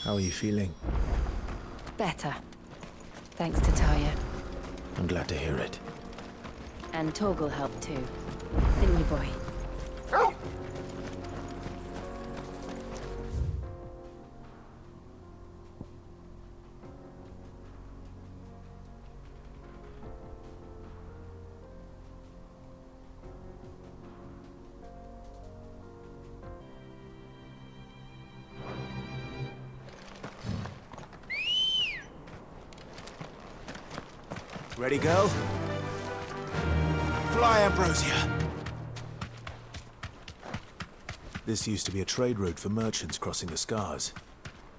How are you feeling? Better. Thanks to Taya. I'm glad to hear it. And Torgal helped too. Didn't you, boy? Ready, girl? Fly, Ambrosia! This used to be a trade route for merchants crossing the Scars,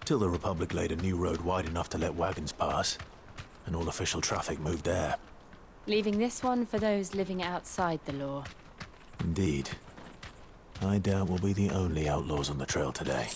till the Republic laid a new road wide enough to let wagons pass, and all official traffic moved there. Leaving this one for those living outside the law. Indeed. I doubt we'll be the only outlaws on the trail today.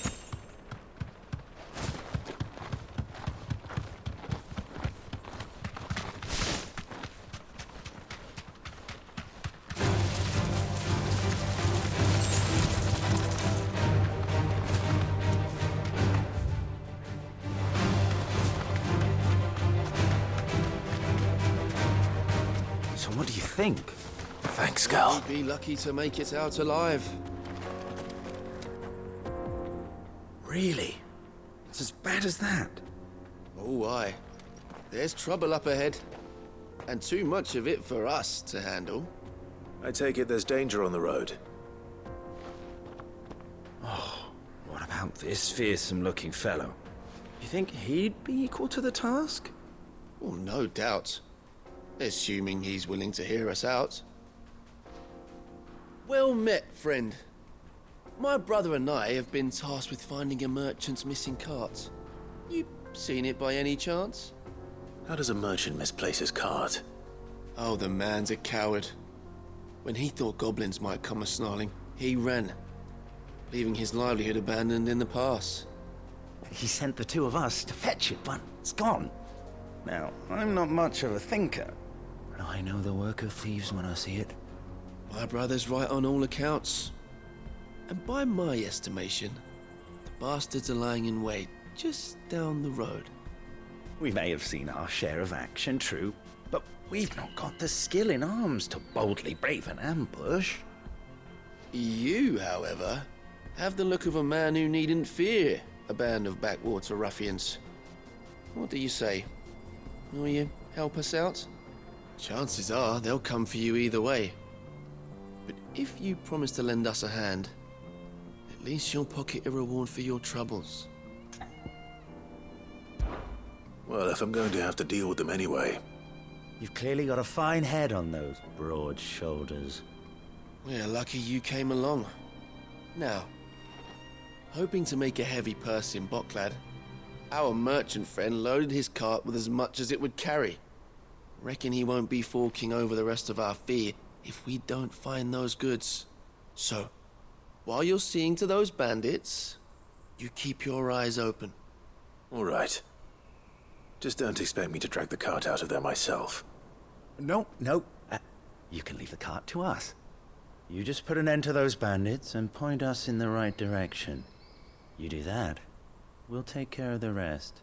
What do you think? Thanks, girl. You'd be lucky to make it out alive. Really? It's as bad as that? Oh, aye. There's trouble up ahead. And too much of it for us to handle. I take it there's danger on the road. Oh, what about this fearsome-looking fellow? You think he'd be equal to the task? Well, no doubt. Assuming he's willing to hear us out. Well met, friend. My brother and I have been tasked with finding a merchant's missing cart. You seen it by any chance? How does a merchant misplace his cart? Oh, the man's a coward. When he thought goblins might come a-snarling, he ran, leaving his livelihood abandoned in the pass. He sent the two of us to fetch it, but it's gone. Now, I'm not much of a thinker, but I know the work of thieves when I see it. My brother's right on all accounts. And by my estimation, the bastards are lying in wait just down the road. We may have seen our share of action, true, but we've not got the skill in arms to boldly brave an ambush. You, however, have the look of a man who needn't fear a band of backwater ruffians. What do you say? Will you help us out? Chances are they'll come for you either way. But if you promise to lend us a hand, at least you'll pocket a reward for your troubles. Well, if I'm going to have to deal with them anyway. You've clearly got a fine head on those broad shoulders. We're lucky you came along. Now, hoping to make a heavy purse in Boklad, our merchant friend loaded his cart with as much as it would carry. Reckon he won't be forking over the rest of our fee if we don't find those goods. So, while you're seeing to those bandits, you keep your eyes open. All right. Just don't expect me to drag the cart out of there myself. No. You can leave the cart to us. You just put an end to those bandits and point us in the right direction. You do that, we'll take care of the rest.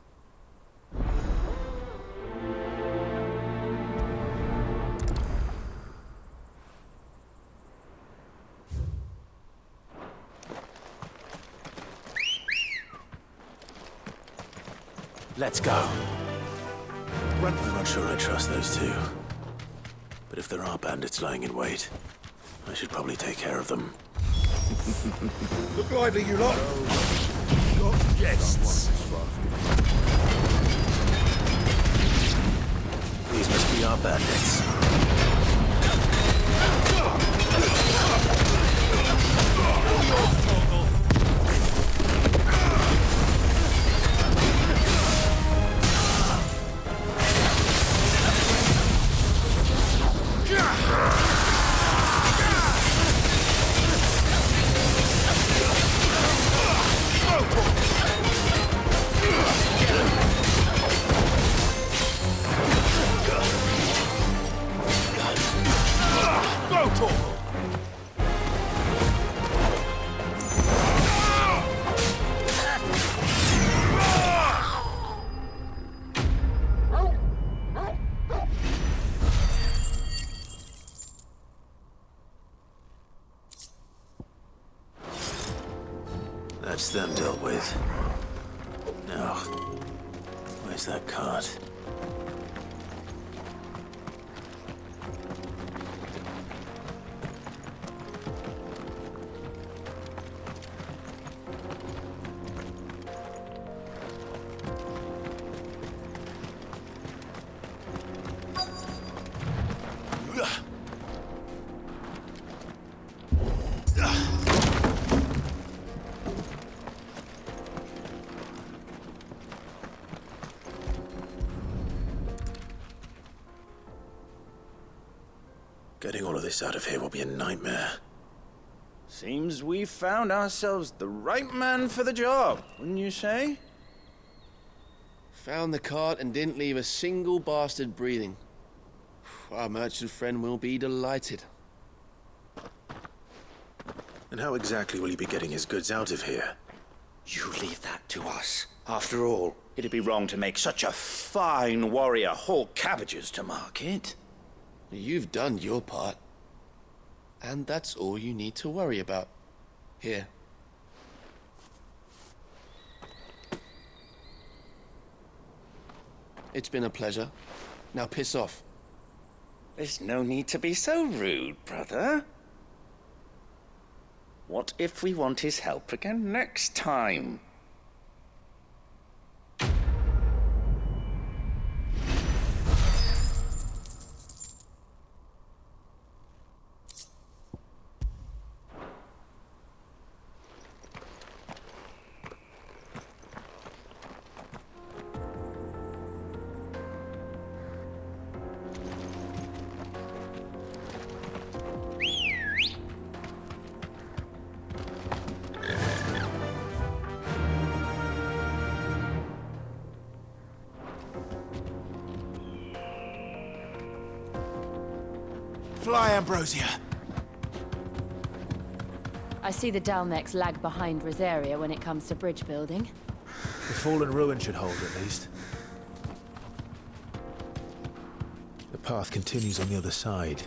Let's go. I'm not sure I trust those two. But if there are bandits lying in wait, I should probably take care of them. Look lively, you lot! Guests! These must be our bandits. That's them dealt with. Now, where's that cart? Getting all of this out of here will be a nightmare. Seems we found ourselves the right man for the job, wouldn't you say? Found the cart and didn't leave a single bastard breathing. Our merchant friend will be delighted. And how exactly will he be getting his goods out of here? You leave that to us. After all, it'd be wrong to make such a fine warrior haul cabbages to market. You've done your part. And that's all you need to worry about. Here. It's been a pleasure. Now piss off. There's no need to be so rude, brother. What if we want his help again next time? Fly, Ambrosia! I see the Dalnecs lag behind Rosaria when it comes to bridge building. The fallen ruin should hold, at least. The path continues on the other side.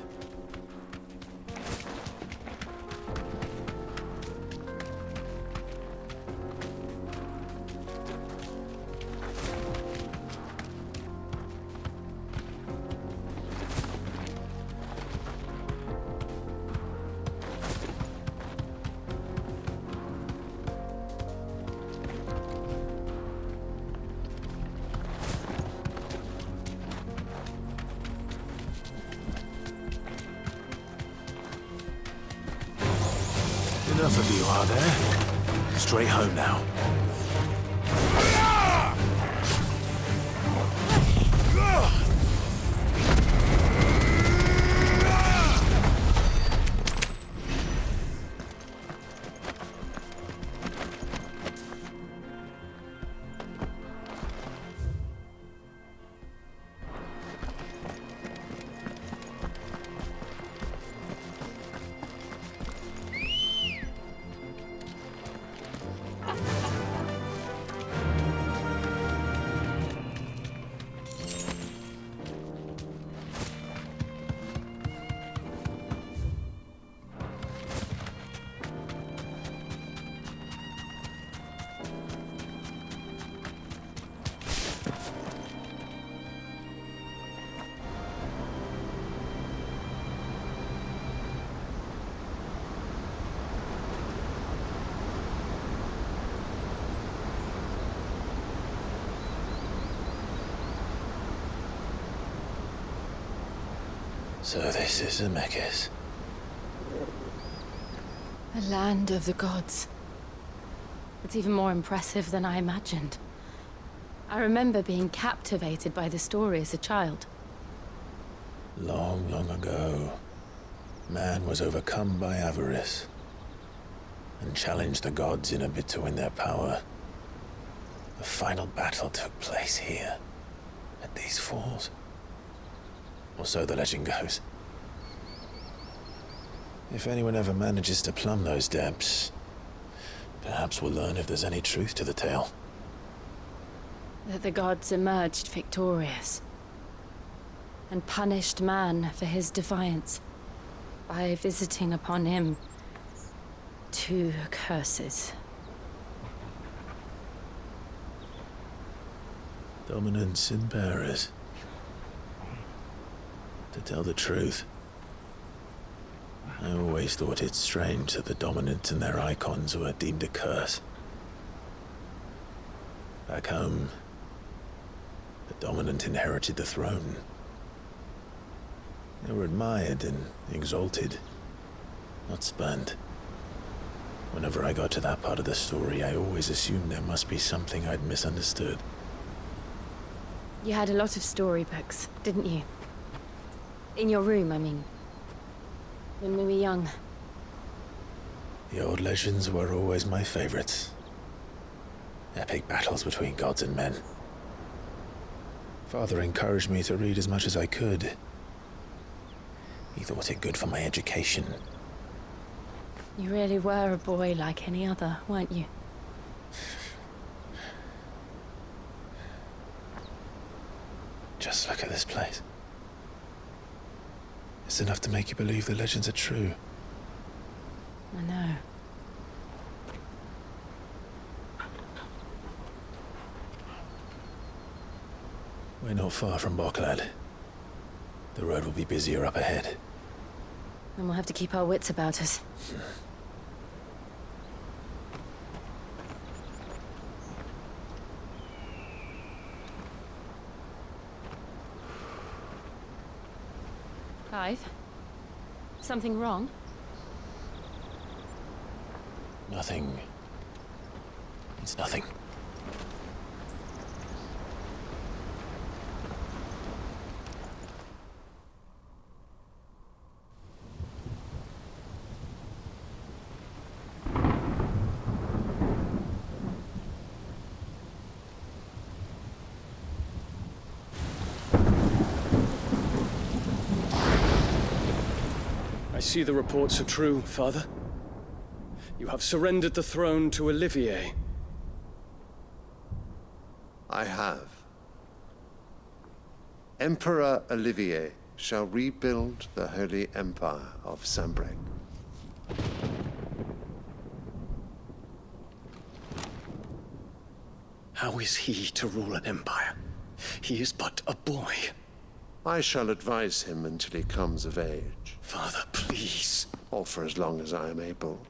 Enough of you, are there? Straight home now. So this is Zemeckis. The land of the gods. It's even more impressive than I imagined. I remember being captivated by the story as a child. Long, long ago, man was overcome by avarice and challenged the gods in a bid to win their power. The final battle took place here, at these falls. Or so the legend goes. If anyone ever manages to plumb those depths, perhaps we'll learn if there's any truth to the tale. That the gods emerged victorious and punished man for his defiance by visiting upon him two curses. Dominance in bearers. To tell the truth, I always thought it strange that the dominants and their icons were deemed a curse. Back home, the dominant inherited the throne. They were admired and exalted, not spurned. Whenever I got to that part of the story, I always assumed there must be something I'd misunderstood. You had a lot of storybooks, didn't you? In your room, I mean. When we were young. The old legends were always my favorites. Epic battles between gods and men. Father encouraged me to read as much as I could. He thought it good for my education. You really were a boy like any other, weren't you? Just look at this place. It's enough to make you believe the legends are true. I know. We're not far from Boklad. The road will be busier up ahead. And we'll have to keep our wits about us. Clive? Something wrong? Nothing. It's nothing. I see the reports are true, Father. You have surrendered the throne to Olivier. I have. Emperor Olivier shall rebuild the Holy Empire of Sanbreque. How is he to rule an empire? He is but a boy. I shall advise him until he comes of age, Father, please. or for as long as I am able.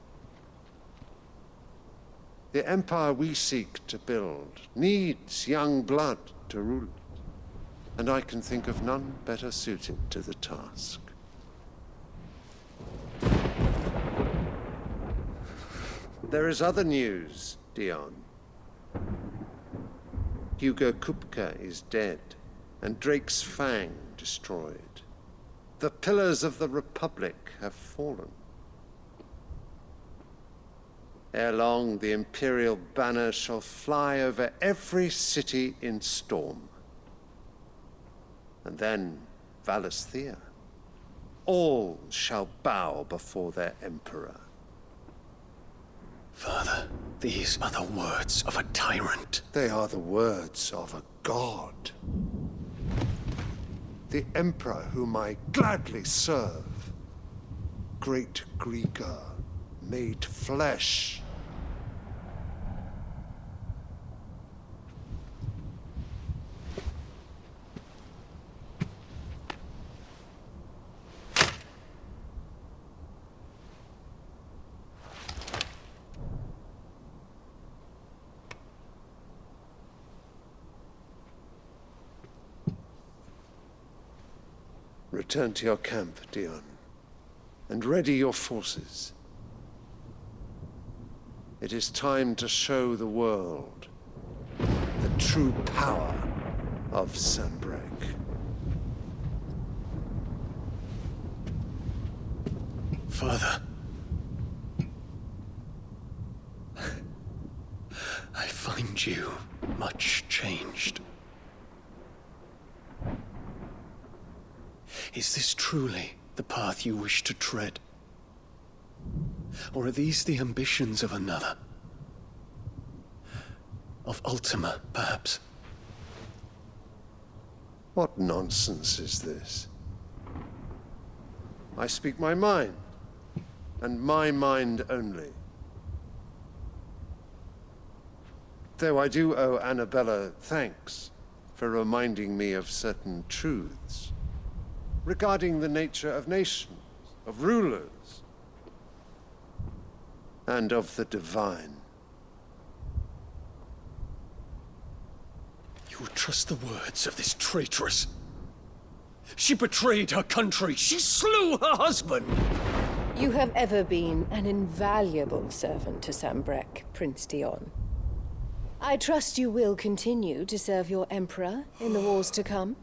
The empire we seek to build needs young blood to rule it, and I can think of none better suited to the task. There is other news, Dion. Hugo Kupka is dead, and Drake's Fang destroyed. The pillars of the Republic have fallen. Ere long, the Imperial banner shall fly over every city in Storm. And then, Valisthea. All shall bow before their Emperor. Father, these are the words of a tyrant. They are the words of a god. The Emperor whom I gladly serve. Great Greeker, made flesh. Return to your camp, Dion, and ready your forces. It is time to show the world the true power of Sanbreque. Father. I find you much changed. Is this truly the path you wish to tread? Or are these the ambitions of another? Of Ultima, perhaps? What nonsense is this? I speak my mind, and my mind only. Though I do owe Annabella thanks for reminding me of certain truths regarding the nature of nations, of rulers, and of the divine. You would trust the words of this traitress? She betrayed her country. She slew her husband. You have ever been an invaluable servant to Sambrek, Prince Dion. I trust you will continue to serve your Emperor in the wars to come.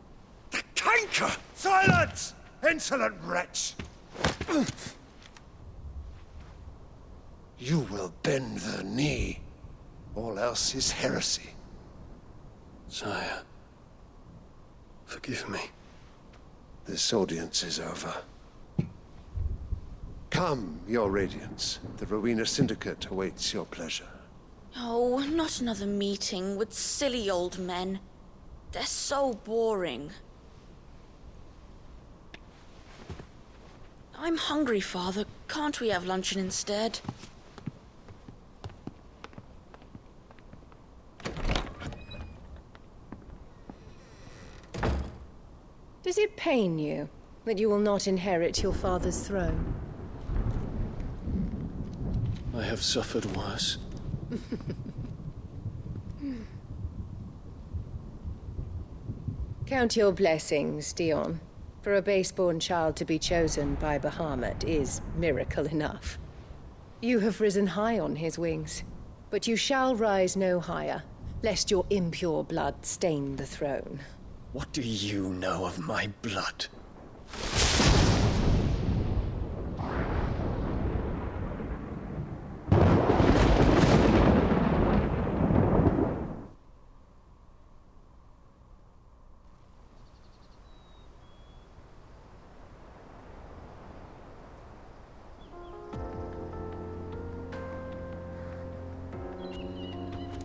The canker! Silence! Insolent wretch! You will bend the knee. All else is heresy. Sire, forgive me. This audience is over. Come, Your Radiance. The Rowena Syndicate awaits your pleasure. Oh, not another meeting with silly old men. They're so boring. I'm hungry, Father. Can't we have luncheon instead? Does it pain you that you will not inherit your father's throne? I have suffered worse. Count your blessings, Dion. For a base-born child to be chosen by Bahamut is miracle enough. You have risen high on his wings, but you shall rise no higher, lest your impure blood stain the throne. What do you know of my blood?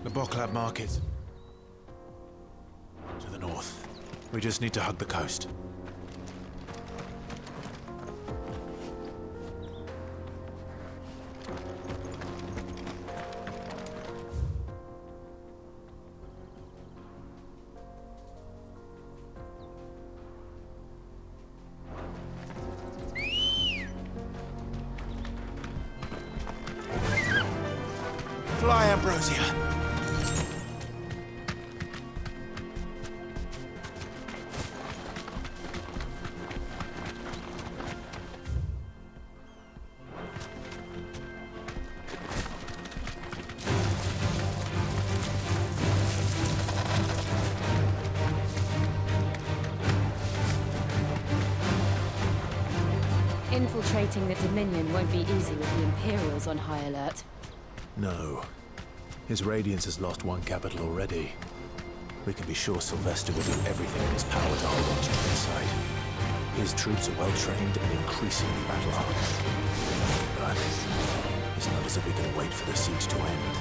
The Boklab Market. To the north. We just need to hug the coast. Fly, Ambrosia! Infiltrating the Dominion won't be easy with the Imperials on high alert. No. His Radiance has lost one capital already. We can be sure Sylvester will do everything in his power to hold on to the inside. His troops are well-trained and increasingly battle-hardened. But it's not as if we can wait for the siege to end.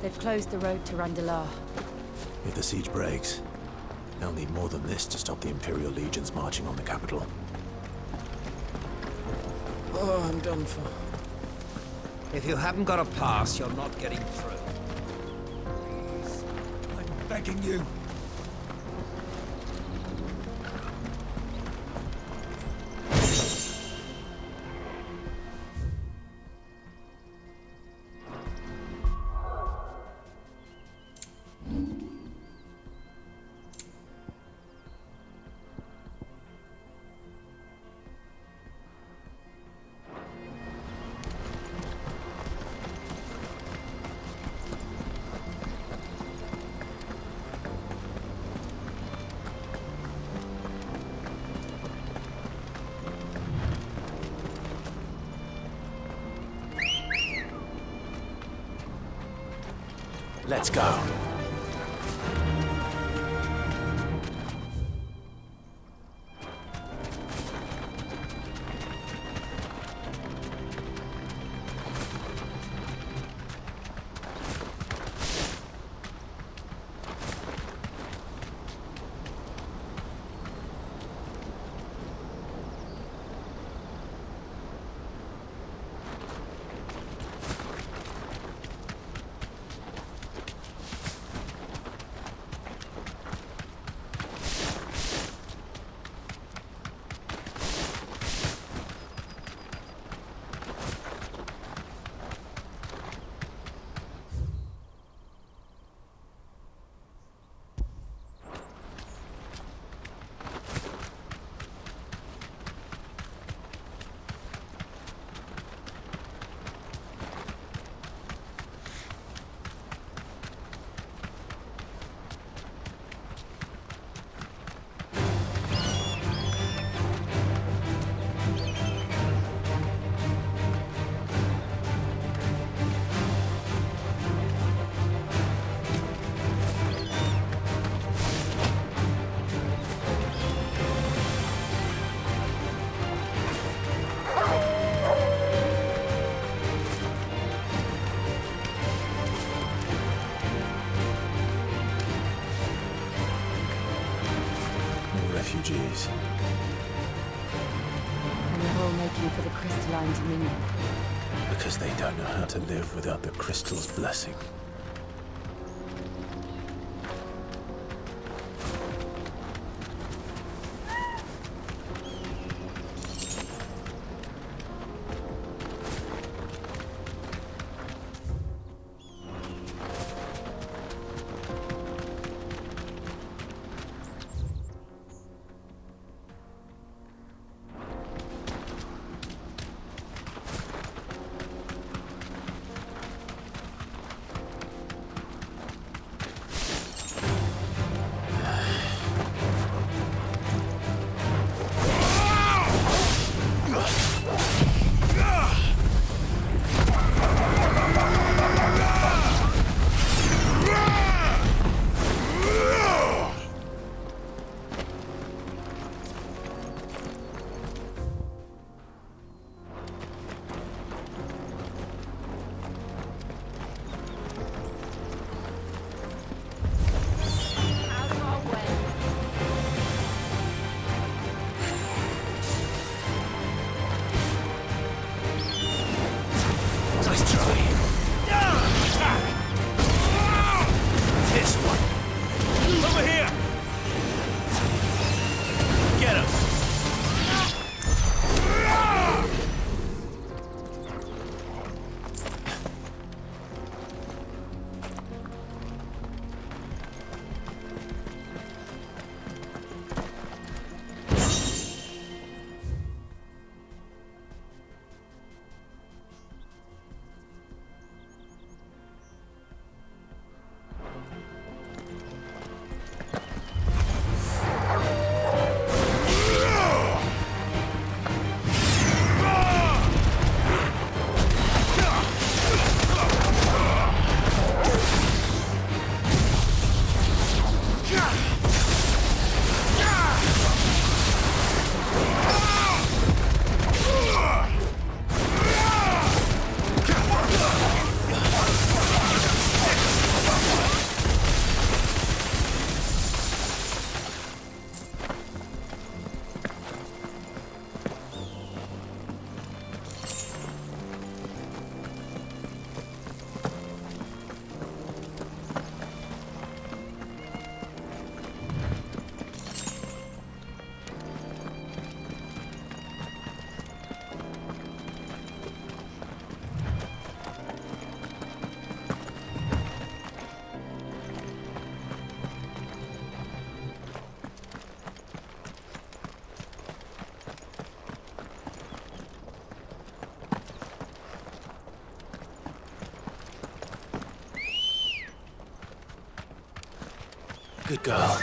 They've closed the road to Randalar. If the siege breaks, they'll need more than this to stop the Imperial legions marching on the capital. Oh, I'm done for. If you haven't got a pass, you're not getting through. Please, I'm begging you. Let's go. Refugees. And they're all making for the crystalline dominion. Because they don't know how to live without the crystal's blessing. Good girl.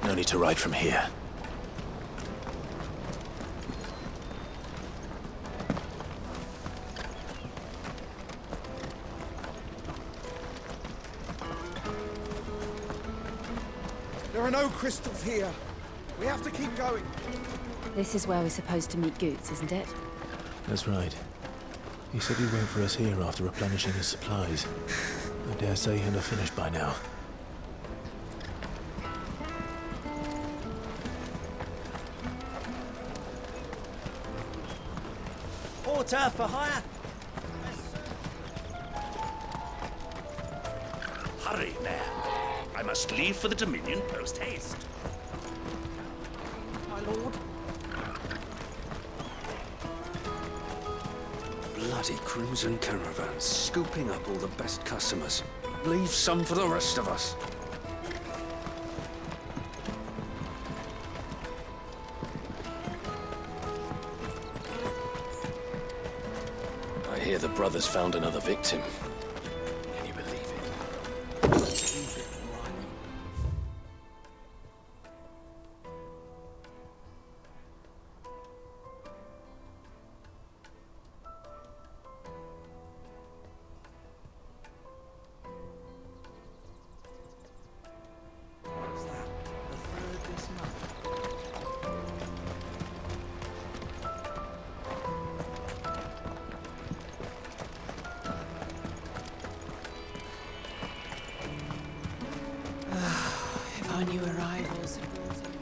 No need to ride from here. There are no crystals here. We have to keep going. This is where we're supposed to meet Goots, isn't it? That's right. He said he'd wait for us here after replenishing his supplies. I dare say he'll have finished by now. Water for hire. Hurry, man. I must leave for the Dominion post-haste. My lord. Bloody crimson caravans, scooping up all the best customers. Leave some for the rest of us. I hear the brothers found another victim. Can you believe it? Is that the third this month? If our new arrivals had brought in.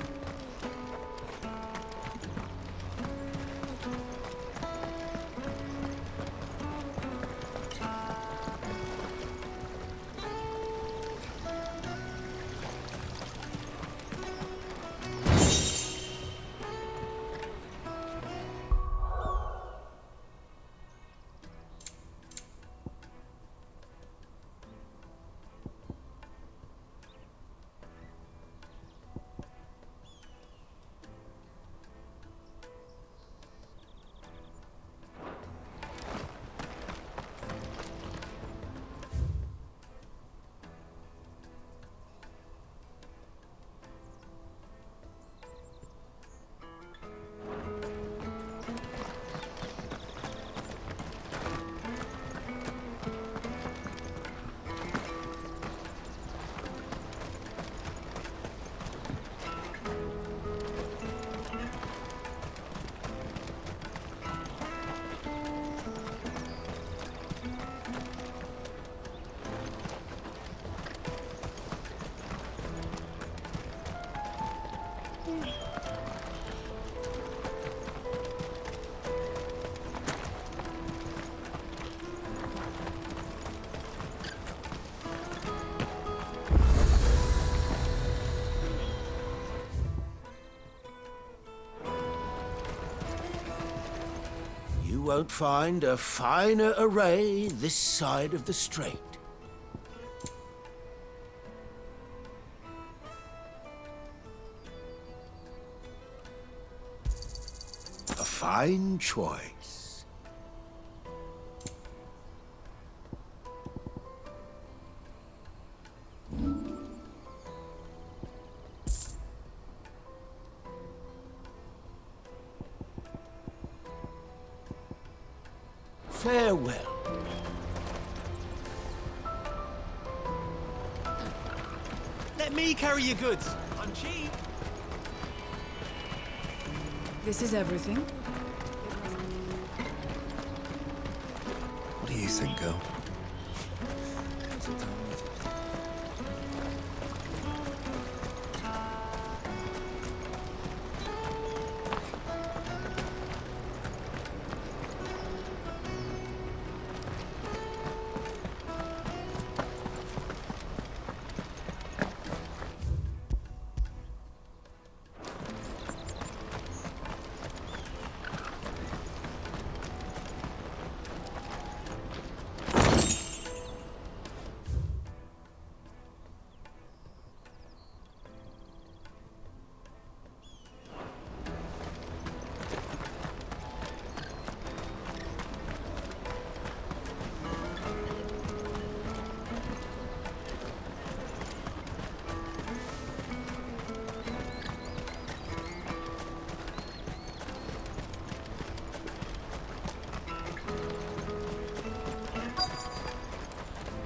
You won't find a finer array this side of the strait. A fine choice. Farewell. Let me carry your goods. I'm cheap. This is everything. What do you think, girl?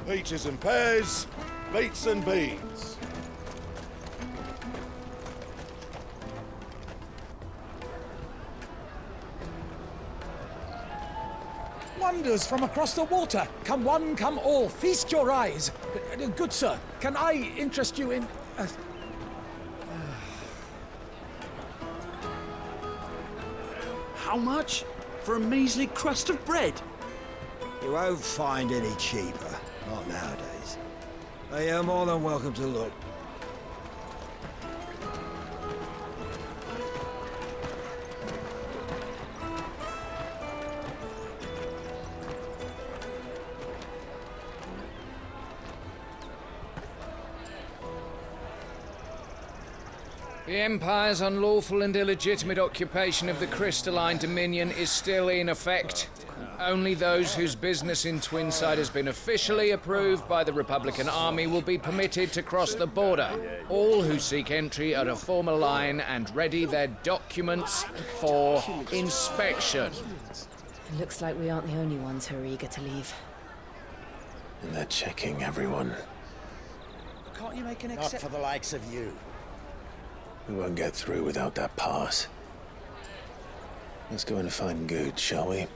Peaches and pears, beets and beans. Wonders from across the water. Come one, come all. Feast your eyes. Good sir, can I interest you in... How much? For a measly crust of bread? You won't find any cheaper. Not nowadays. But you're more than welcome to look. The Empire's unlawful and illegitimate occupation of the Crystalline Dominion is still in effect. Only those whose business in Twinside has been officially approved by the Republican Army will be permitted to cross the border. All who seek entry are to form a line and ready their documents for inspection. It looks like we aren't the only ones who are eager to leave. And they're checking everyone. Can't you make an Not for the likes of you. We won't get through without that pass. Let's go in and find Good, shall we?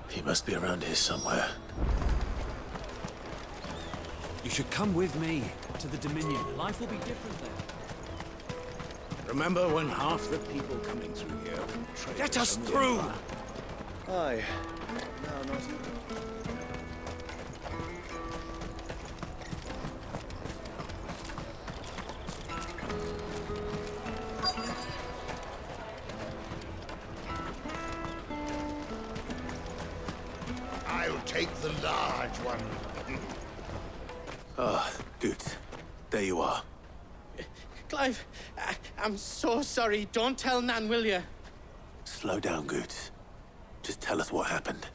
He must be around here somewhere. You should come with me to the Dominion. Life will be different there. Remember when half the people coming through here... Get us through! Aye. No, not even. I'll take the large one. Ah, Good. There you are. Clive, I'm so sorry. Don't tell Nan, will you? Slow down, Good. Just tell us what happened.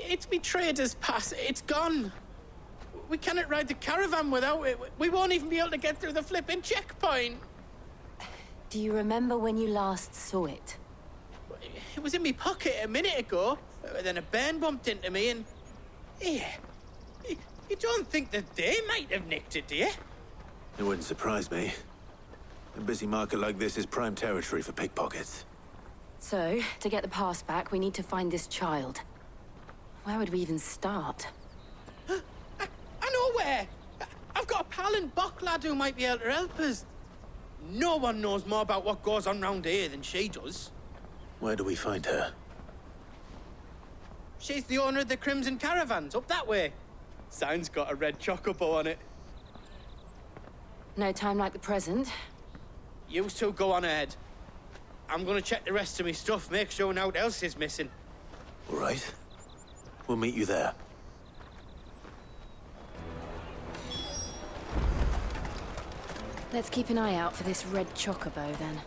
It's betrayed us, Pass. It's gone. We cannot ride the caravan without it. We won't even be able to get through the flipping checkpoint. Do you remember when you last saw it? It was in my pocket a minute ago. Then a bairn bumped into me and... Yeah. You don't think that they might have nicked it, do you? It wouldn't surprise me. A busy market like this is prime territory for pickpockets. So, to get the pass back, we need to find this child. Where would we even start? I know where! I've got a pal in Bocklad who might be able to help us. No one knows more about what goes on round here than she does. Where do we find her? She's the owner of the Crimson Caravans, up that way. Sign's got a red chocobo on it. No time like the present. You two go on ahead. I'm gonna check the rest of my stuff, make sure nothing else is missing. All right. We'll meet you there. Let's keep an eye out for this red chocobo, then.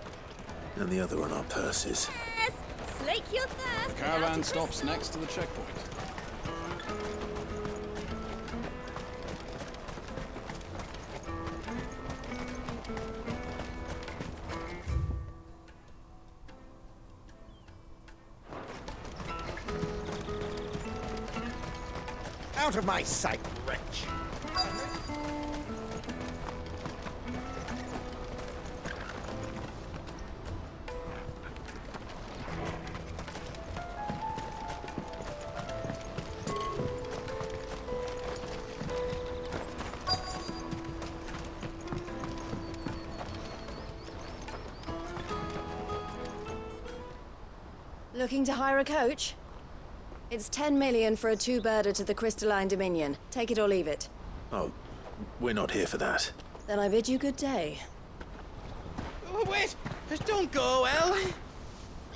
And the other on our purses. Yes! Slake your thirst! The caravan stops next to the checkpoint. Out of my sight, wretch! Looking to hire a coach? It's 10 million for a two-birder to the Crystalline Dominion. Take it or leave it. Oh, we're not here for that. Then I bid you good day. Oh, wait! Just don't go, El.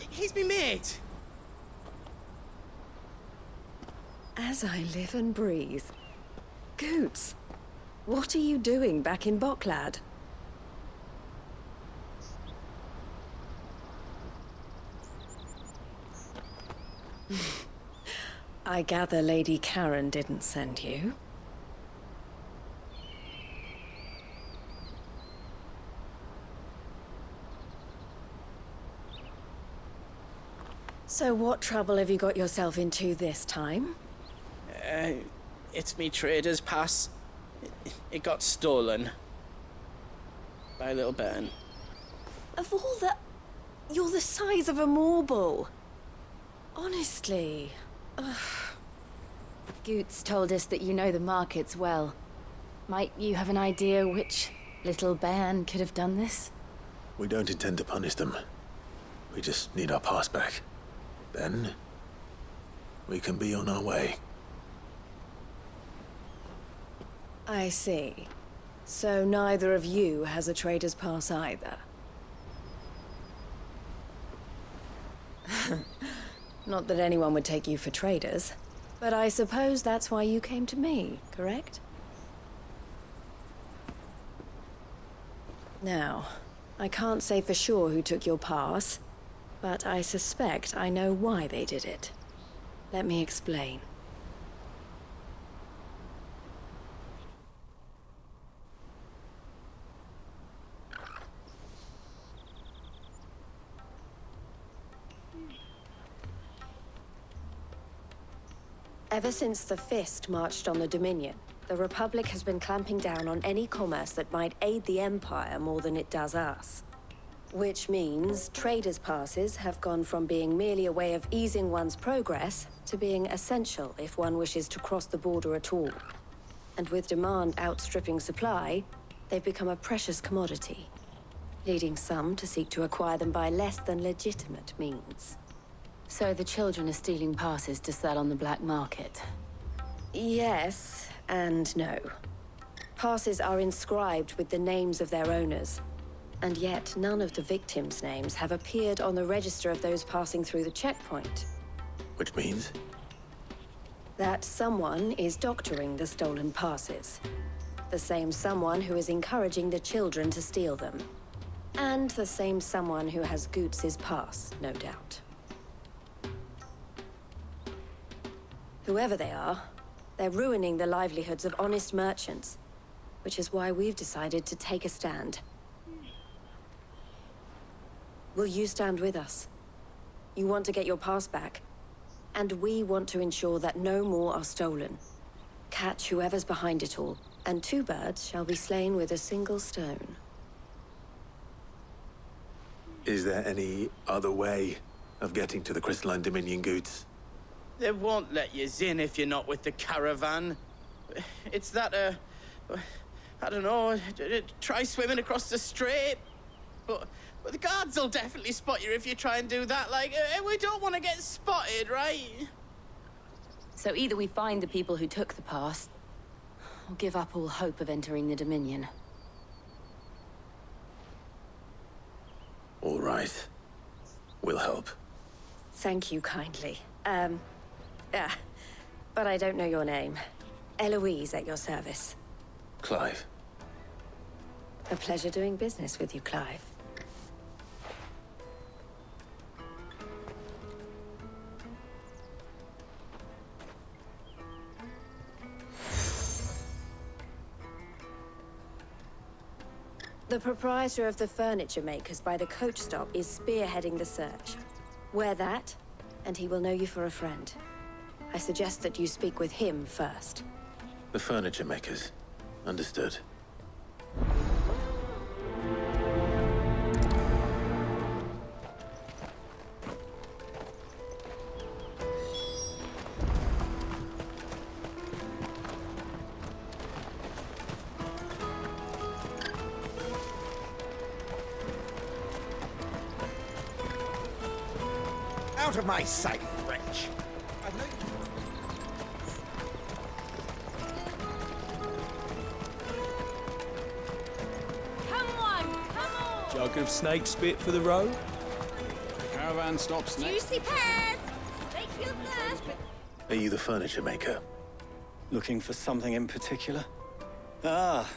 He's me mate. As I live and breathe. Goots, what are you doing back in Bocklad? I gather Lady Karen didn't send you. So what trouble have you got yourself into this time? It's me trader's pass. It got stolen. By little Ben. Of all the... You're the size of a marble. Honestly. Ugh. Goots told us that you know the markets well. Might you have an idea which little bairn could have done this? We don't intend to punish them. We just need our pass back. Then, we can be on our way. I see. So neither of you has a trader's pass either. Not that anyone would take you for traders, but I suppose that's why you came to me, correct? Now, I can't say for sure who took your pass, but I suspect I know why they did it. Let me explain. Ever since the Fist marched on the Dominion, the Republic has been clamping down on any commerce that might aid the Empire more than it does us. Which means traders' passes have gone from being merely a way of easing one's progress to being essential if one wishes to cross the border at all. And with demand outstripping supply, they've become a precious commodity, leading some to seek to acquire them by less than legitimate means. So the children are stealing passes to sell on the black market? Yes, and no. Passes are inscribed with the names of their owners, and yet none of the victims' names have appeared on the register of those passing through the checkpoint. Which means? That someone is doctoring the stolen passes. The same someone who is encouraging the children to steal them. And the same someone who has Goots' pass, no doubt. Whoever they are, they're ruining the livelihoods of honest merchants, which is why we've decided to take a stand. Will you stand with us? You want to get your pass back, and we want to ensure that no more are stolen. Catch whoever's behind it all, and 2 birds shall be slain with a single stone. Is there any other way of getting to the Crystalline Dominion, Goots? They won't let you in if you're not with the caravan. It's that, I don't know, try swimming across the strait. But the guards will definitely spot you if you try and do that. Like, we don't want to get spotted, right? So either we find the people who took the pass, or give up all hope of entering the Dominion. All right. We'll help. Thank you kindly. But I don't know your name. Eloise at your service. Clive. A pleasure doing business with you, Clive. The proprietor of the furniture makers by the coach stop is spearheading the search. Wear that, and he will know you for a friend. I suggest that you speak with him first. The furniture makers. Understood. Out of my sight, wretch! Jug of snake spit for the road? Caravan stops next. Juicy pears! Snake you first! Are you the furniture maker? Looking for something in particular? Ah,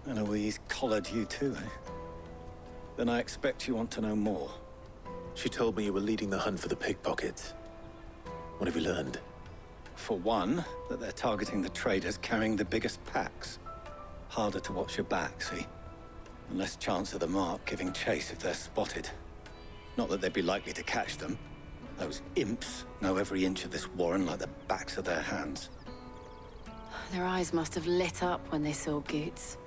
Eloise collared you too, eh? Then I expect you want to know more. She told me you were leading the hunt for the pickpockets. What have you learned? For one, that they're targeting the traders carrying the biggest packs. Harder to watch your back, see? And less chance of the mark giving chase if they're spotted. Not that they'd be likely to catch them. Those imps know every inch of this warren like the backs of their hands. Their eyes must have lit up when they saw Goots.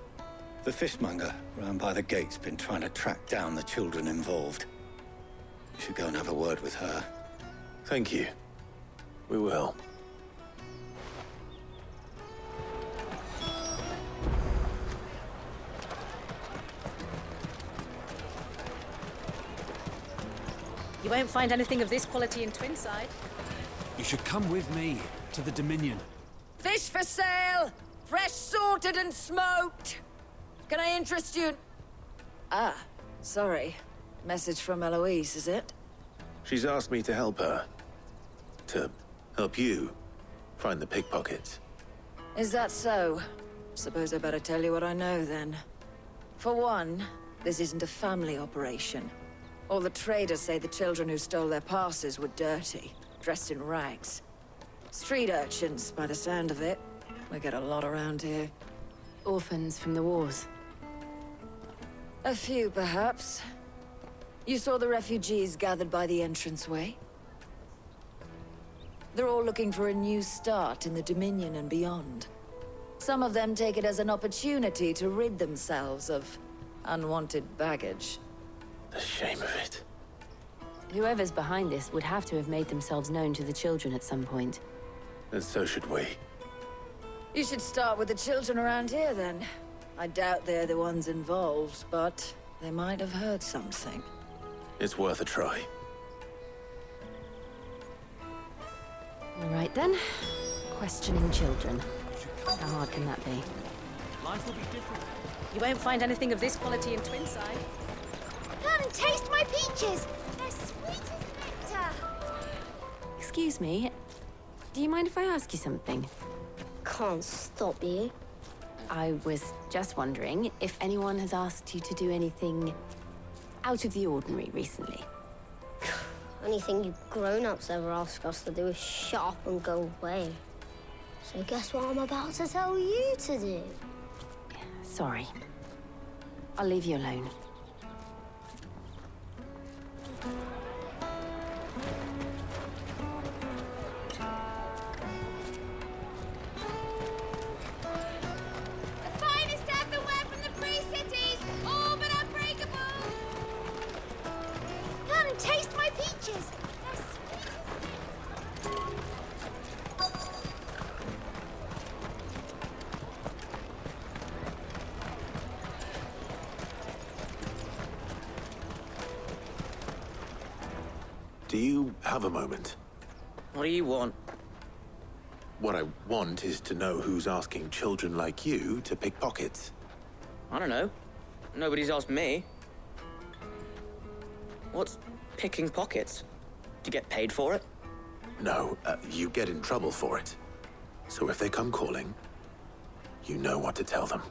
The fishmonger round by the gate's been trying to track down the children involved. You should go and have a word with her. Thank you. We will. You won't find anything of this quality in Twinside. You should come with me to the Dominion. Fish for sale! Fresh sorted and smoked! Can I interest you? Ah, sorry. Message from Eloise, is it? She's asked me to help her. To help you find the pickpockets. Is that so? Suppose I better tell you what I know, then. For one, this isn't a family operation. All the traders say the children who stole their passes were dirty, dressed in rags. Street urchins, by the sound of it. We get a lot around here. Orphans from the wars. A few, perhaps. You saw the refugees gathered by the entranceway? They're all looking for a new start in the Dominion and beyond. Some of them take it as an opportunity to rid themselves of unwanted baggage. The shame of it. Whoever's behind this would have to have made themselves known to the children at some point. And so should we. You should start with the children around here, then. I doubt they're the ones involved, but they might have heard something. It's worth a try. All right, then. Questioning children. How hard can that be? Life will be different. You won't find anything of this quality in Twinside. Come and taste my peaches! They're sweet as nectar! Excuse me. Do you mind if I ask you something? Can't stop you. I was just wondering if anyone has asked you to do anything out of the ordinary recently. Anything you grown-ups ever ask us to do is shut up and go away. So guess what I'm about to tell you to do? Sorry. I'll leave you alone. Do you have a moment? What do you want? What I want is to know who's asking children like you to pick pockets. I don't know. Nobody's asked me. What's picking pockets? Do you get paid for it? No, you get in trouble for it. So if they come calling, you know what to tell them.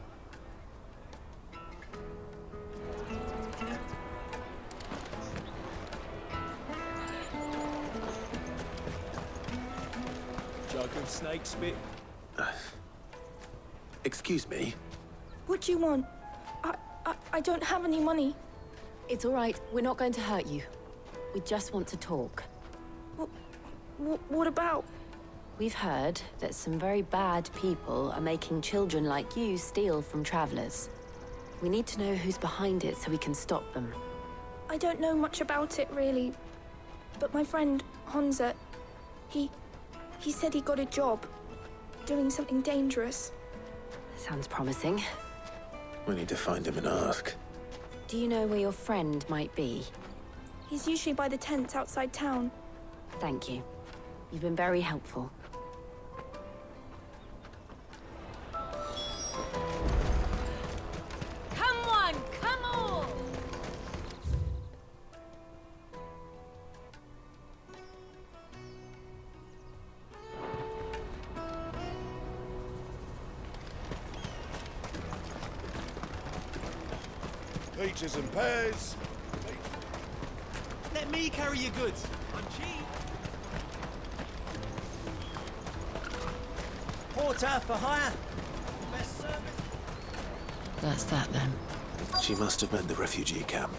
Jug of snake spit. Excuse me? What do you want? I don't have any money. It's all right. We're not going to hurt you. We just want to talk. What about? We've heard that some very bad people are making children like you steal from travelers. We need to know who's behind it so we can stop them. I don't know much about it, really. But my friend, Honza, he said he got a job. Doing something dangerous. Sounds promising. We need to find him and ask. Do you know where your friend might be? He's usually by the tents outside town. Thank you. You've been very helpful. Come on, come on! Peaches and pears. Let me carry your goods. I'm cheap. Porter for hire. Best service. That's that, then. She must have meant the refugee camp.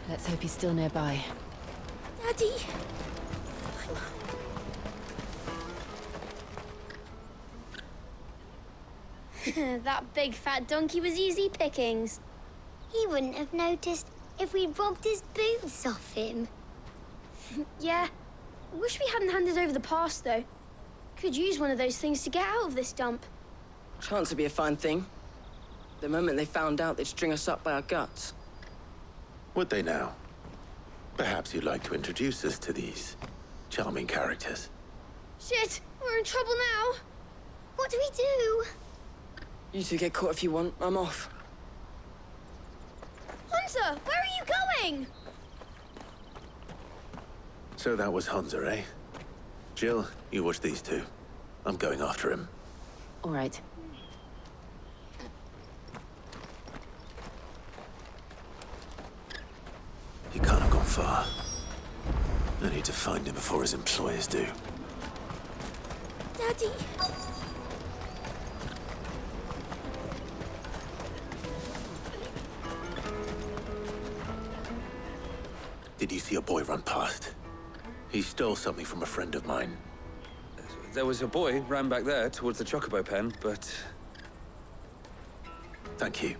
Let's hope he's still nearby. Daddy! That big fat donkey was easy pickings. He wouldn't have noticed if we robbed his boots off him. Yeah. Wish we hadn't handed over the pass, though. Could use one of those things to get out of this dump. Chance would be a fine thing. The moment they found out, they'd string us up by our guts. Would they now? Perhaps you'd like to introduce us to these charming characters. Shit! We're in trouble now! What do we do? You two get caught if you want. I'm off. Hunter! Where are you going? So that was Hunter, eh? Jill, you watch these two. I'm going after him. All right. He can't have gone far. I need to find him before his employers do. Daddy! Did you see a boy run past? He stole something from a friend of mine. There was a boy ran back there towards the Chocobo pen, but... Thank you.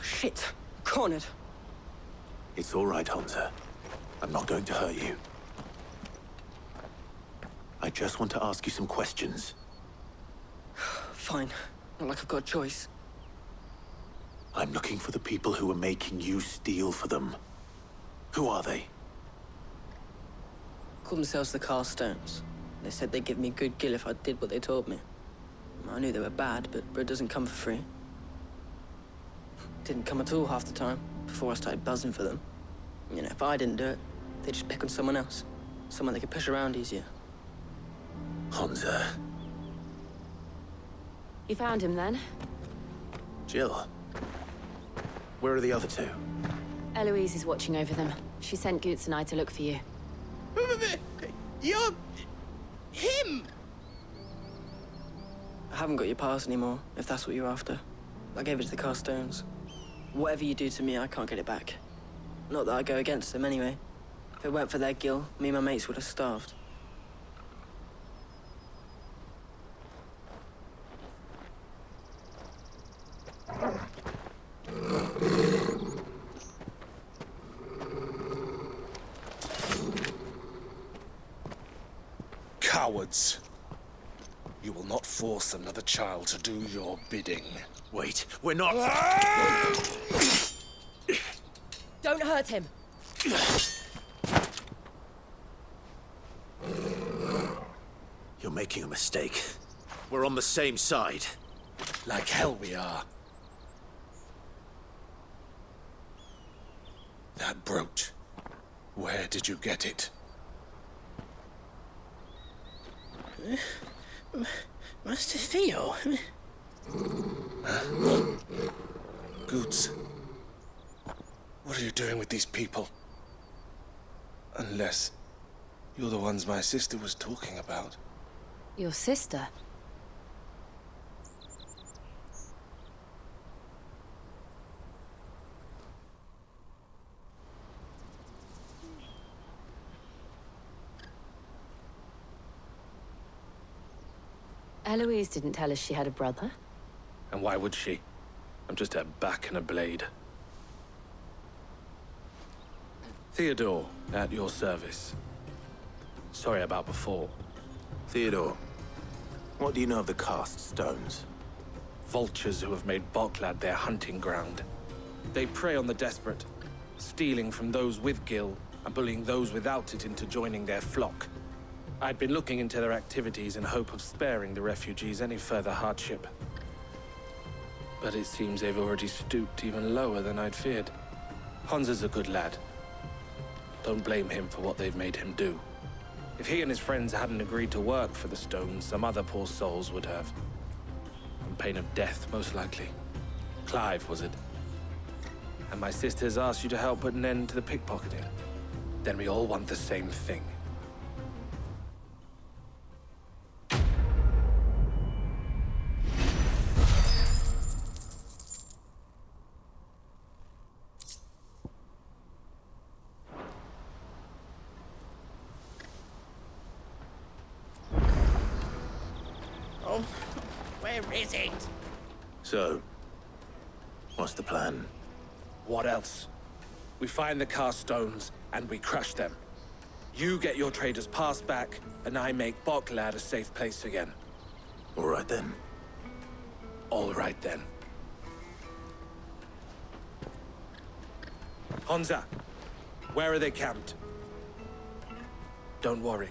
Shit. Cornered. It's all right, Hunter. I'm not going to hurt you. I just want to ask you some questions. Fine. Not like I've got a choice. I'm looking for the people who are making you steal for them. Who are they? Call themselves the Carstones. They said they'd give me good gill if I did what they told me. I knew they were bad, but bread doesn't come for free. Didn't come at all half the time, before I started buzzing for them. You know, if I didn't do it, they'd just pick on someone else. Someone they could push around easier. Hunter. You found him then? Jill. Where are the other two? Eloise is watching over them. She sent Goots and I to look for you. You're... him! I haven't got your pass anymore, if that's what you're after. I gave it to the Carstones. Whatever you do to me, I can't get it back. Not that I go against them anyway. If it weren't for their gill, me and my mates would have starved. Cowards. You will not force another child to do your bidding. Wait, we're not... Don't hurt him. You're making a mistake. We're on the same side. Like hell we are. That brooch. Where did you get it? Master Theo? Goots. What are you doing with these people? Unless you're the ones my sister was talking about. Your sister? Eloise didn't tell us she had a brother. And why would she? I'm just her back and a blade. Theodore, at your service. Sorry about before. Theodore, what do you know of the Cast Stones? Vultures who have made Boklad their hunting ground. They prey on the desperate, stealing from those with gill and bullying those without it into joining their flock. I'd been looking into their activities in hope of sparing the refugees any further hardship. But it seems they've already stooped even lower than I'd feared. Hans is a good lad. Don't blame him for what they've made him do. If he and his friends hadn't agreed to work for the Stones, some other poor souls would have. On pain of death, most likely. Clive, was it? And my sisters asked you to help put an end to the pickpocketing. Then we all want the same thing. Oh, where is it? So, what's the plan? What else? We find the cast stones, and we crush them. You get your trader's pass back, and I make Boklad a safe place again. All right then. All right then. Honza, where are they camped? Don't worry.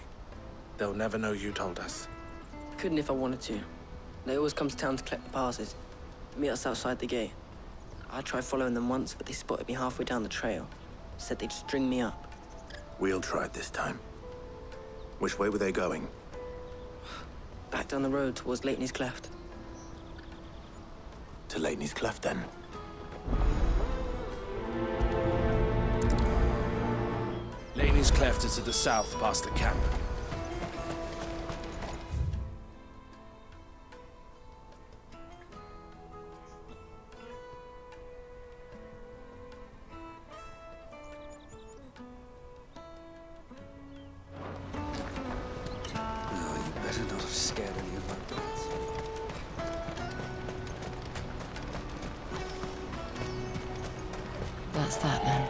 They'll never know you told us. Couldn't if I wanted to. They always come to town to collect the passes. Meet us outside the gate. I tried following them once, but they spotted me halfway down the trail. Said they'd string me up. We'll try it this time. Which way were they going? Back down the road towards Laetny's Cleft. To Laetny's Cleft, then. Laetny's Cleft is to the south, past the camp. That's that then.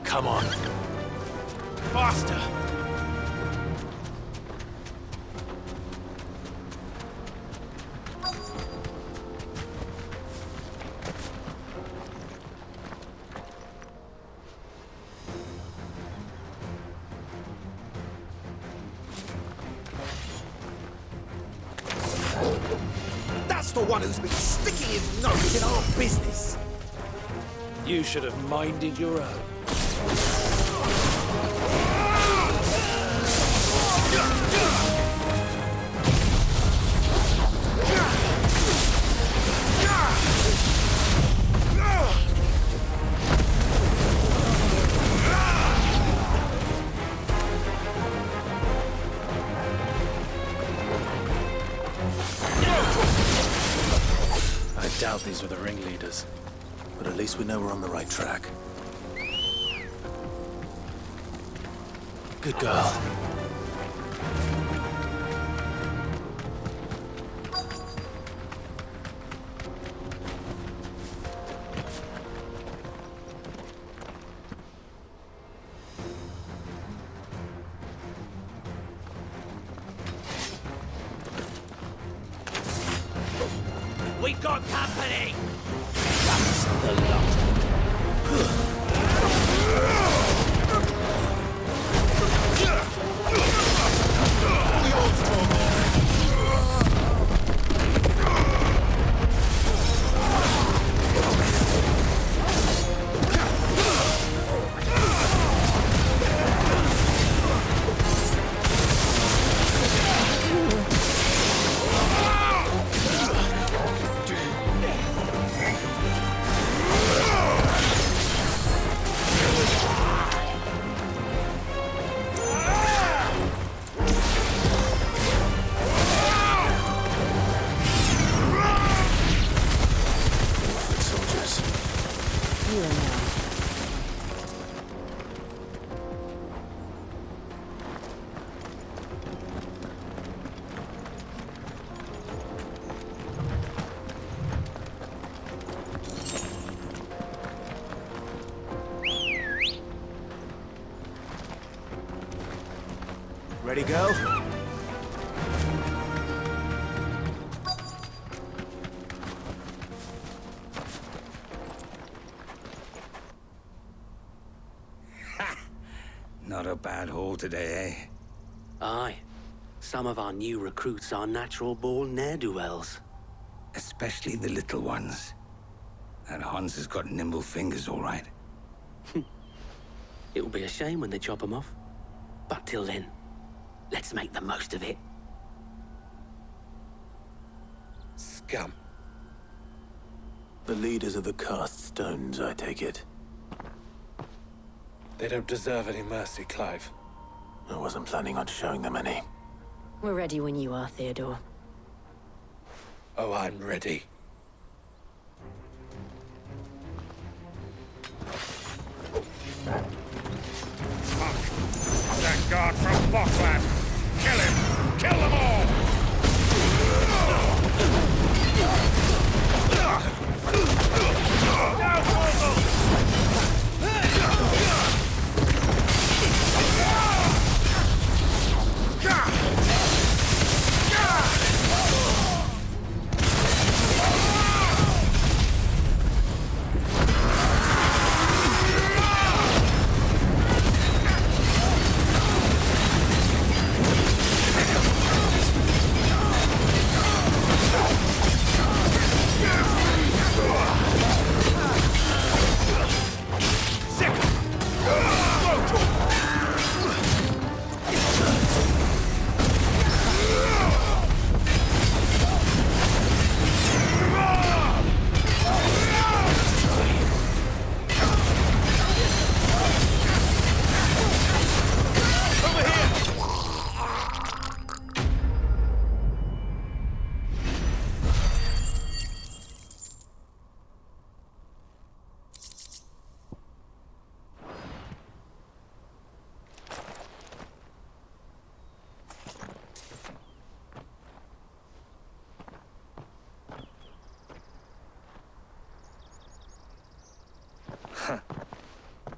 Come on. Faster! That's the one who's been sticking his nose in our business. You should have minded your own. I doubt these were the ringleaders. But at least we know we're on the right track. Good girl. We got company! That's the lot. Ready, go? Not a bad haul today, eh? Aye. Some of our new recruits are natural-born ne'er-do-wells. Especially the little ones. And Hans has got nimble fingers, all right. It will be a shame when they chop him off. But till then, let's make the most of it. Scum. The leaders of the cast stones, I take it. They don't deserve any mercy, Clive. I wasn't planning on showing them any. We're ready when you are, Theodore. Oh, I'm ready. That guard from Bokland! Kill him! Kill them all! Now, Vogel!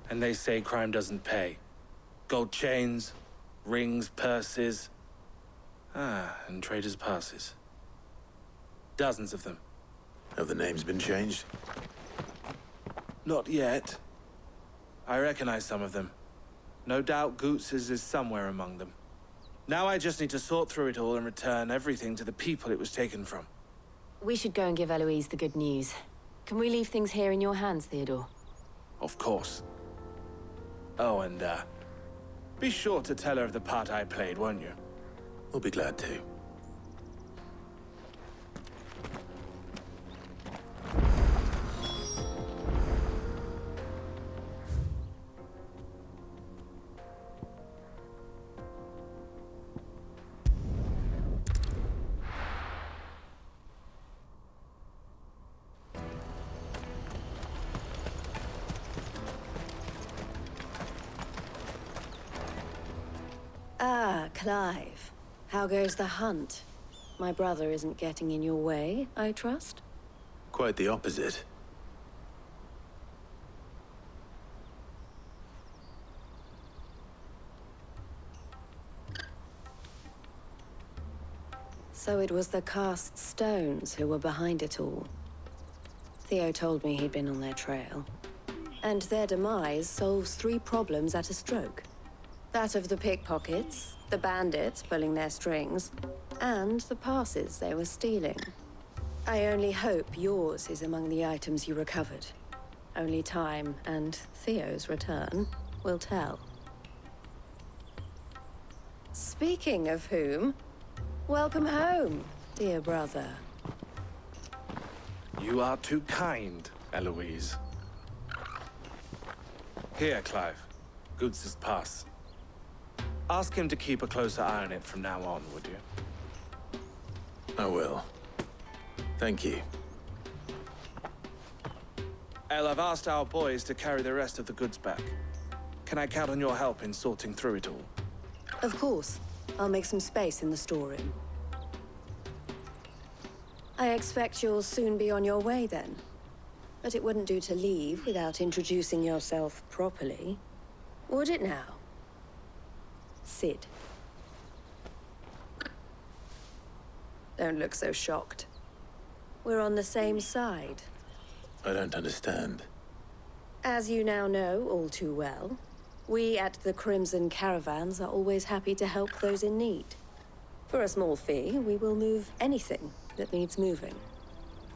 And they say crime doesn't pay. Gold chains, rings, purses. And traders' passes. Dozens of them. Have the names been changed? Not yet. I recognize some of them. No doubt Goots's is somewhere among them. Now I just need to sort through it all and return everything to the people it was taken from. We should go and give Eloise the good news. Can we leave things here in your hands, Theodore? Of course. Oh, and, be sure to tell her of the part I played, won't you? We'll be glad to. Ah, Clive. How goes the hunt? My brother isn't getting in your way, I trust? Quite the opposite. So it was the cast stones who were behind it all. Theo told me he'd been on their trail. And their demise solves 3 problems at a stroke. That of the pickpockets, the bandits pulling their strings, and the passes they were stealing. I only hope yours is among the items you recovered. Only time and Theo's return will tell. Speaking of whom, welcome home, dear brother. You are too kind, Eloise. Here, Clive. Goods's pass. Ask him to keep a closer eye on it from now on, would you? I will. Thank you. El, I've asked our boys to carry the rest of the goods back. Can I count on your help in sorting through it all? Of course. I'll make some space in the storeroom. I expect you'll soon be on your way then. But it wouldn't do to leave without introducing yourself properly. Would it now? Sid. Don't look so shocked. We're on the same side. I don't understand. As you now know all too well, we at the Crimson Caravans are always happy to help those in need. For a small fee, we will move anything that needs moving.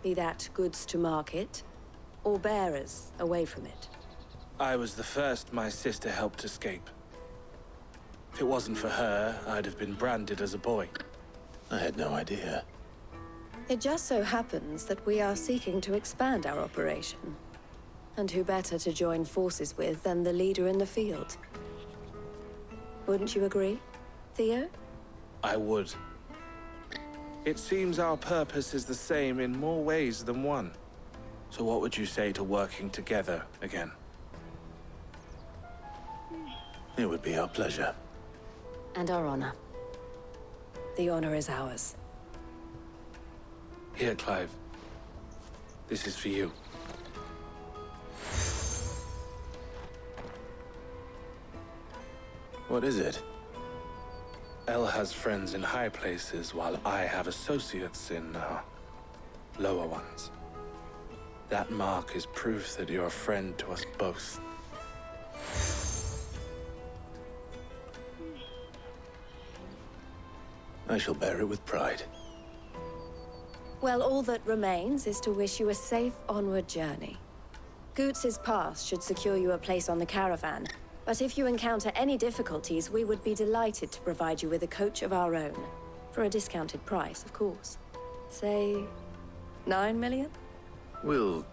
Be that goods to market, or bearers away from it. I was the first my sister helped escape. If it wasn't for her, I'd have been branded as a boy. I had no idea. It just so happens that we are seeking to expand our operation. And who better to join forces with than the leader in the field? Wouldn't you agree, Theo? I would. It seems our purpose is the same in more ways than one. So what would you say to working together again? It would be our pleasure. And our honor. The honor is ours. Here, Clive. This is for you. What is it? Elle has friends in high places, while I have associates in, lower ones. That mark is proof that you're a friend to us both. I shall bear it with pride. Well, all that remains is to wish you a safe onward journey. Goots's pass should secure you a place on the caravan, but if you encounter any difficulties, we would be delighted to provide you with a coach of our own. For a discounted price, of course. Say, 9 million? We'll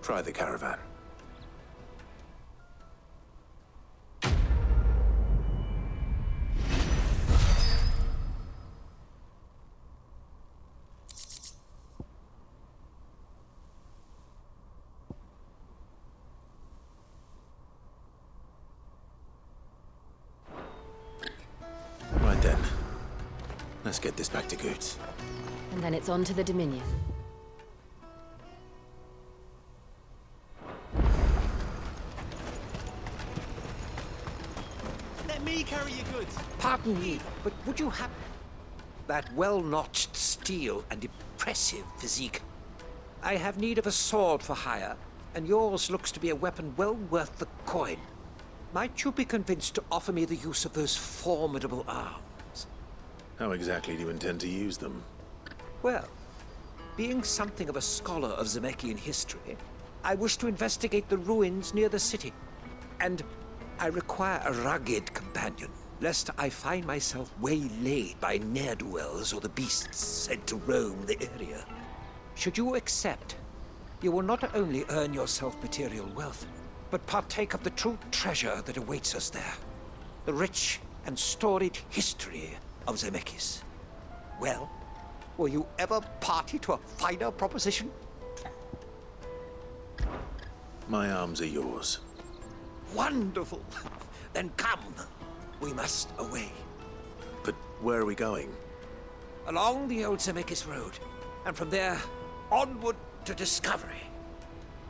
try the caravan. Right then. Let's get this back to Goots. And then it's on to the Dominion. Let me carry your goods. Pardon me, but would you have that well-notched steel and impressive physique? I have need of a sword for hire, and yours looks to be a weapon well worth the coin. Might you be convinced to offer me the use of those formidable arms? How exactly do you intend to use them? Well, being something of a scholar of Zemeckis history, I wish to investigate the ruins near the city. And I require a rugged companion, lest I find myself waylaid by ne'er-do-wells or the beasts sent to roam the area. Should you accept, you will not only earn yourself material wealth, but partake of the true treasure that awaits us there. The rich and storied history of Zemeckis. Well, will you ever party to a finer proposition? My arms are yours. Wonderful! Then come. We must away. But where are we going? Along the old Zemeckis Road, and from there, onward to discovery.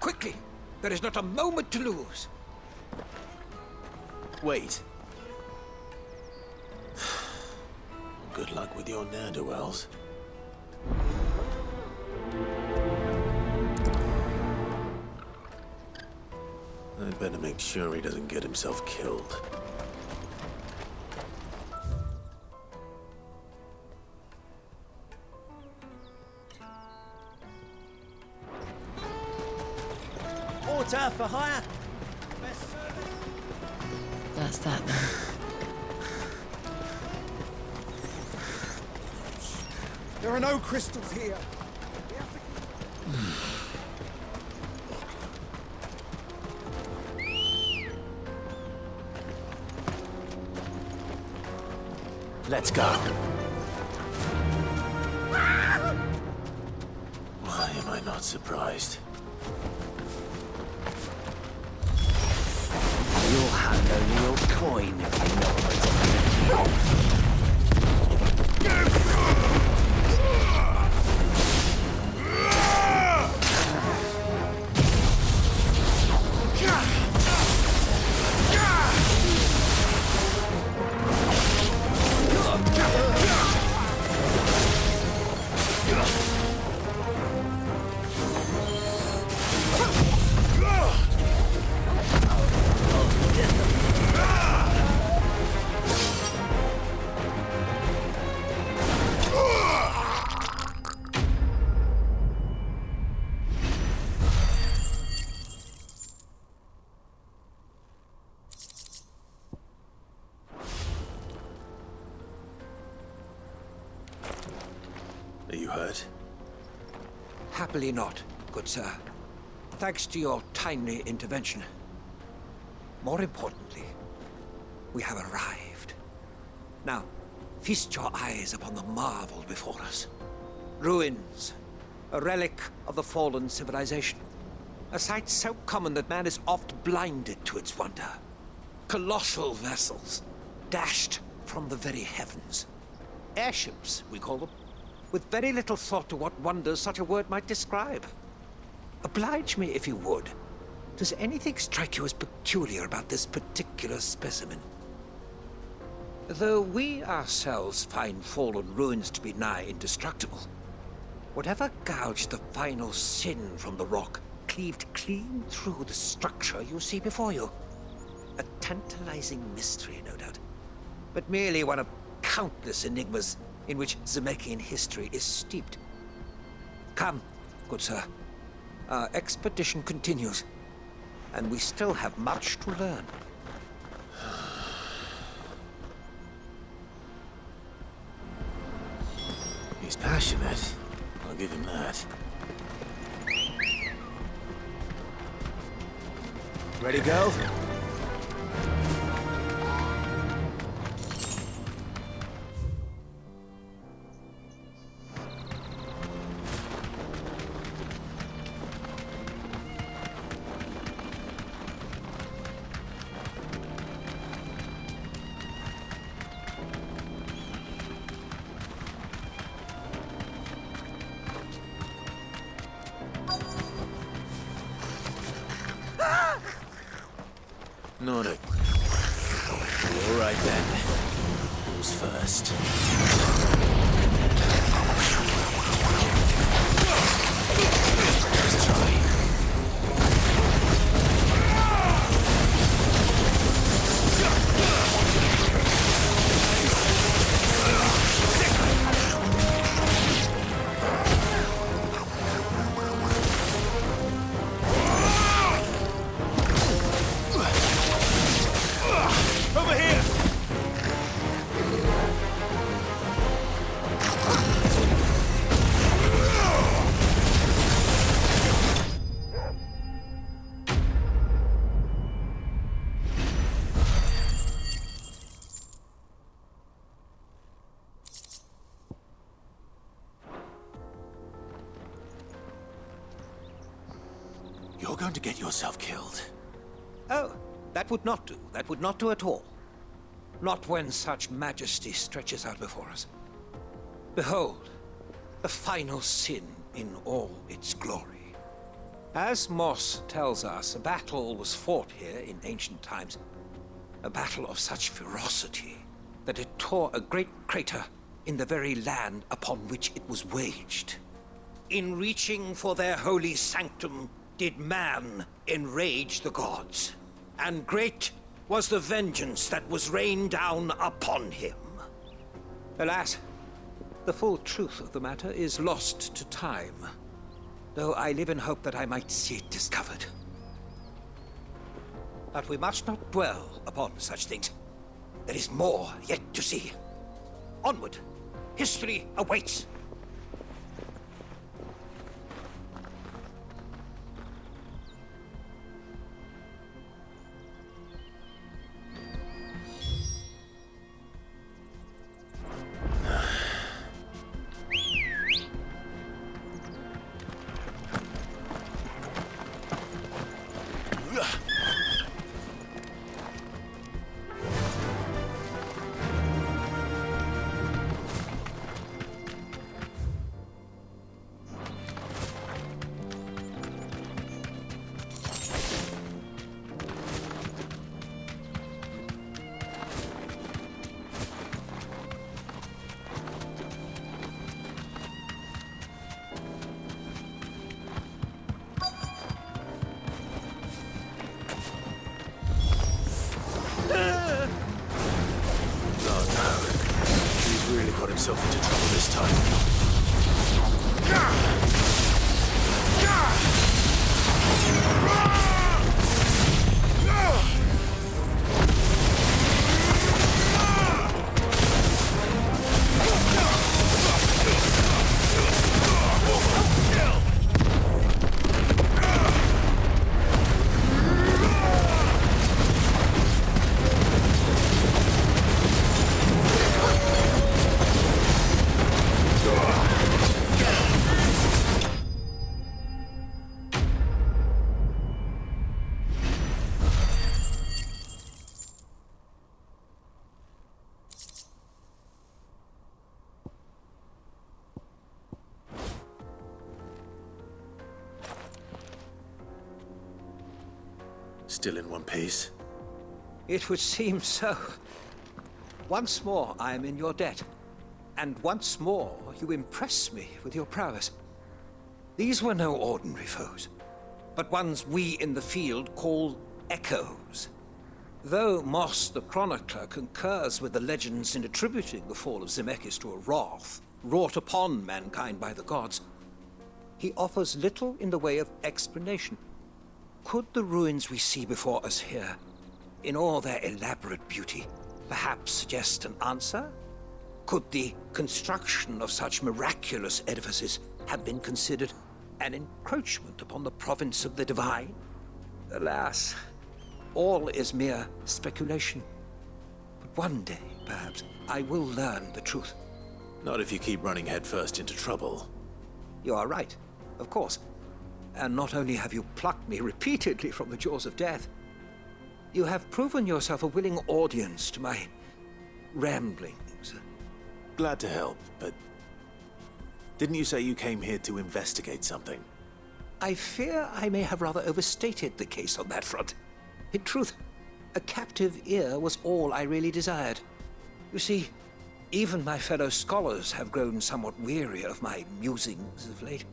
Quickly! There is not a moment to lose. Wait. Good luck with your ne'er-do-wells. I'd better make sure he doesn't get himself killed. Water for hire. That's that then. There are no crystals here. Let's go. Why am I not surprised? You'll have no real coin if you know what I mean. hurt? Happily not, good sir. Thanks to your timely intervention. More importantly, we have arrived. Now, feast your eyes upon the marvel before us. Ruins, a relic of the fallen civilization. A sight so common that man is oft blinded to its wonder. Colossal vessels, dashed from the very heavens. Airships, we call them, with very little thought to what wonders such a word might describe. Oblige me if you would. Does anything strike you as peculiar about this particular specimen? Though we ourselves find fallen ruins to be nigh indestructible, whatever gouged the final sin from the rock cleaved clean through the structure you see before you. A tantalizing mystery, no doubt, but merely one of countless enigmas in which Zemeckyan history is steeped. Come, good sir. Our expedition continues, and we still have much to learn. He's passionate. I'll give him that. Ready to go? Not a... All right then. Who's first? Let's try. Over here! You're going to get yourself killed. Oh, that would not do. That would not do at all. Not when such majesty stretches out before us. Behold, the final sin in all its glory. As Moss tells us, a battle was fought here in ancient times. A battle of such ferocity that it tore a great crater in the very land upon which it was waged. In reaching for their holy sanctum, did man enrage the gods, and great was the vengeance that was rained down upon him. Alas, the full truth of the matter is lost to time, though I live in hope that I might see it discovered. But we must not dwell upon such things. There is more yet to see. Onward! History awaits! Got himself into trouble this time. Still in one piece? It would seem so. Once more, I am in your debt. And once more, you impress me with your prowess. These were no ordinary foes, but ones we in the field call echoes. Though Moss the Chronicler concurs with the legends in attributing the fall of Zemeckis to a wrath wrought upon mankind by the gods, he offers little in the way of explanation. Could the ruins we see before us here, in all their elaborate beauty, perhaps suggest an answer? Could the construction of such miraculous edifices have been considered an encroachment upon the province of the divine? Alas, all is mere speculation. But one day, perhaps, I will learn the truth. Not if you keep running headfirst into trouble. You are right, of course. And not only have you plucked me repeatedly from the jaws of death, you have proven yourself a willing audience to my ramblings. Glad to help, but didn't you say you came here to investigate something? I fear I may have rather overstated the case on that front. In truth, a captive ear was all I really desired. You see, even my fellow scholars have grown somewhat weary of my musings of late.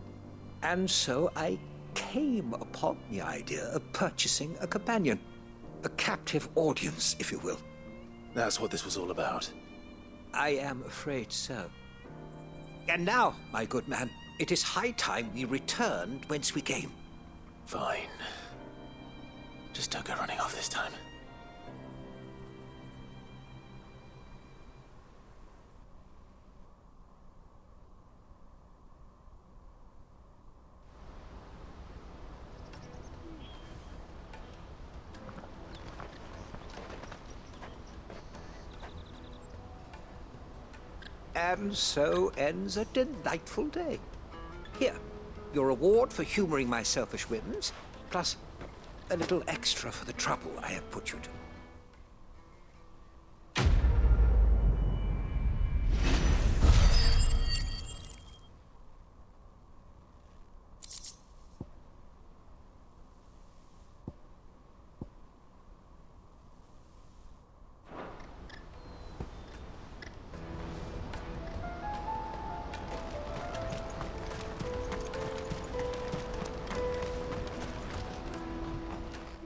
And so I came upon the idea of purchasing a companion. A captive audience, if you will. That's what this was all about. I am afraid so. And now, my good man, it is high time we returned whence we came. Fine. Just don't go running off this time. And so ends a delightful day. Here, your reward for humoring my selfish whims, plus a little extra for the trouble I have put you to.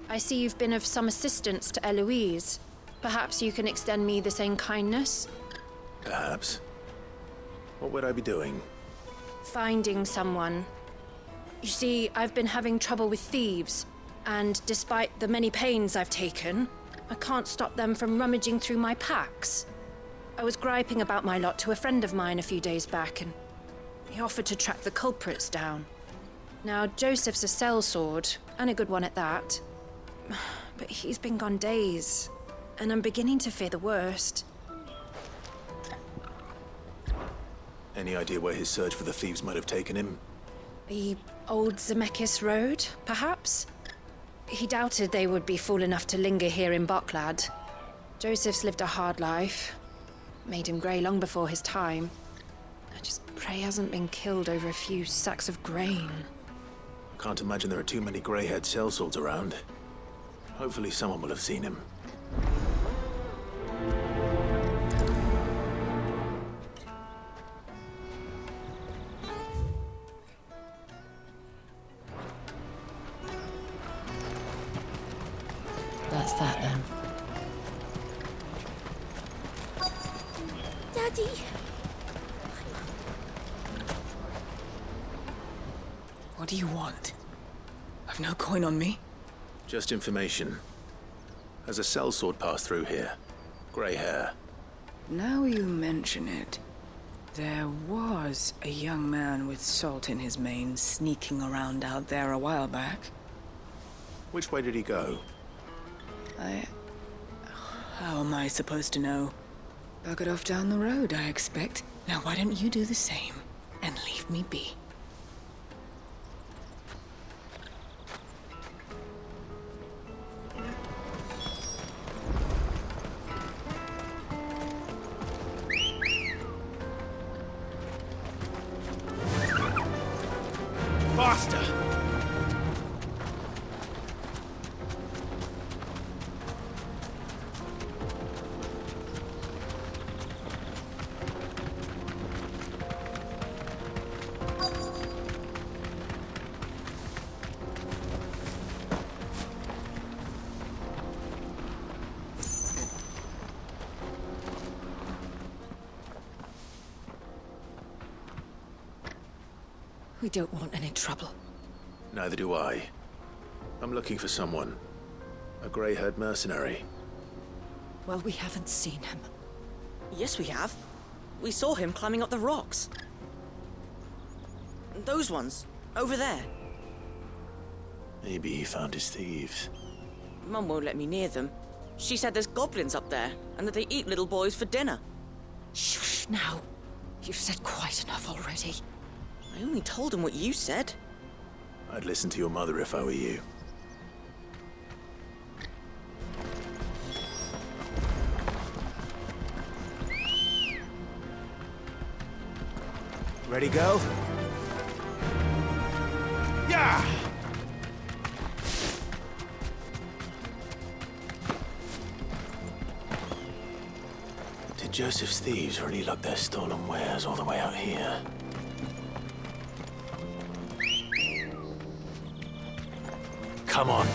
I see you've been of some assistance to Eloise. Perhaps you can extend me the same kindness? Perhaps. What would I be doing? Finding someone. You see, I've been having trouble with thieves, and despite the many pains I've taken, I can't stop them from rummaging through my packs. I was griping about my lot to a friend of mine a few days back, and he offered to track the culprits down. Now, Joseph's a sellsword, and a good one at that. But he's been gone days, and I'm beginning to fear the worst. Any idea where his search for the thieves might have taken him? The old Zemeckis Road, perhaps? He doubted they would be fool enough to linger here in Boklad. Joseph's lived a hard life. Made him grey long before his time. I just pray he hasn't been killed over a few sacks of grain. I can't imagine there are too many grey-haired sellswords around. Hopefully someone will have seen him. That's that then. Daddy! What do you want? I've no coin on me. Just information. Has a sellsword passed through here? Grey hair. Now you mention it, there was a young man with salt in his mane sneaking around out there a while back. Which way did he go? How am I supposed to know? Buggered off down the road, I expect. Now why don't you do the same and leave me be? Faster! We don't want any trouble. Neither do I. I'm looking for someone. A grey-haired mercenary. Well, we haven't seen him. Yes, we have. We saw him climbing up the rocks. Those ones, over there. Maybe he found his thieves. Mum won't let me near them. She said there's goblins up there, and that they eat little boys for dinner. Shush now. You've said quite enough already. I only told him what you said. I'd listen to your mother if I were you. Ready, go? Yeah! Did Joseph's thieves really lug their stolen wares all the way out here? Come on.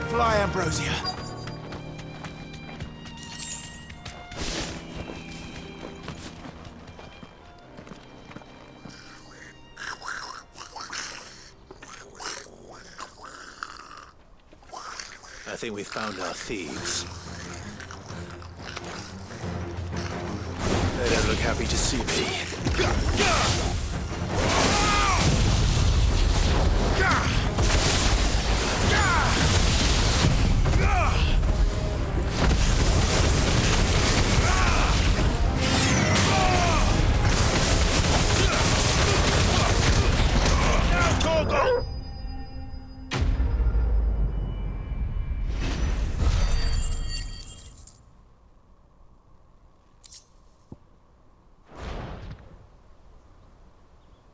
Fly, Ambrosia. I think we found our thieves. They don't look happy to see me.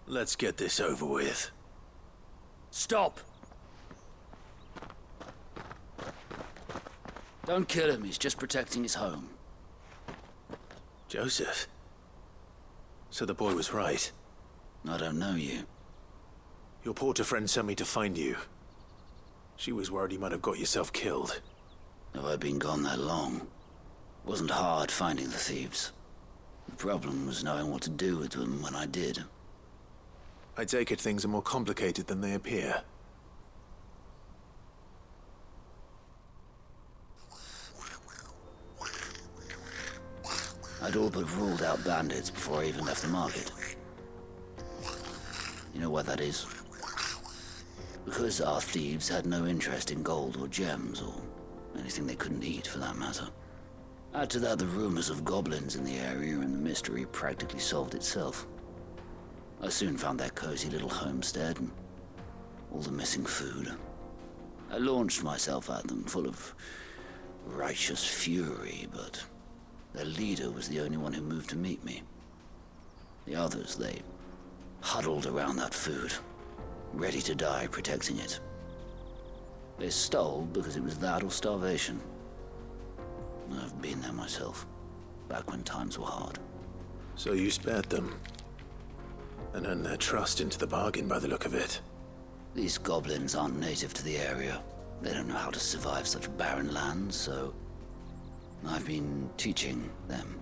Let's get this over with. Stop! Don't kill him, he's just protecting his home. Joseph? So the boy was right. I don't know you. Your porter friend sent me to find you. She was worried you might have got yourself killed. Have I been gone that long? It wasn't hard finding the thieves. The problem was knowing what to do with them when I did. I take it things are more complicated than they appear. I'd all but ruled out bandits before I even left the market. You know why that is? Because our thieves had no interest in gold or gems, or anything they couldn't eat for that matter. Add to that the rumors of goblins in the area, and the mystery practically solved itself. I soon found their cozy little homestead and all the missing food. I launched myself at them, full of righteous fury, but their leader was the only one who moved to meet me. The others, they huddled around that food, ready to die protecting it. They stole because it was that or starvation. I've been there myself, back when times were hard. So you spared them? And earned their trust into the bargain by the look of it. These goblins aren't native to the area. They don't know how to survive such barren lands, so I've been teaching them.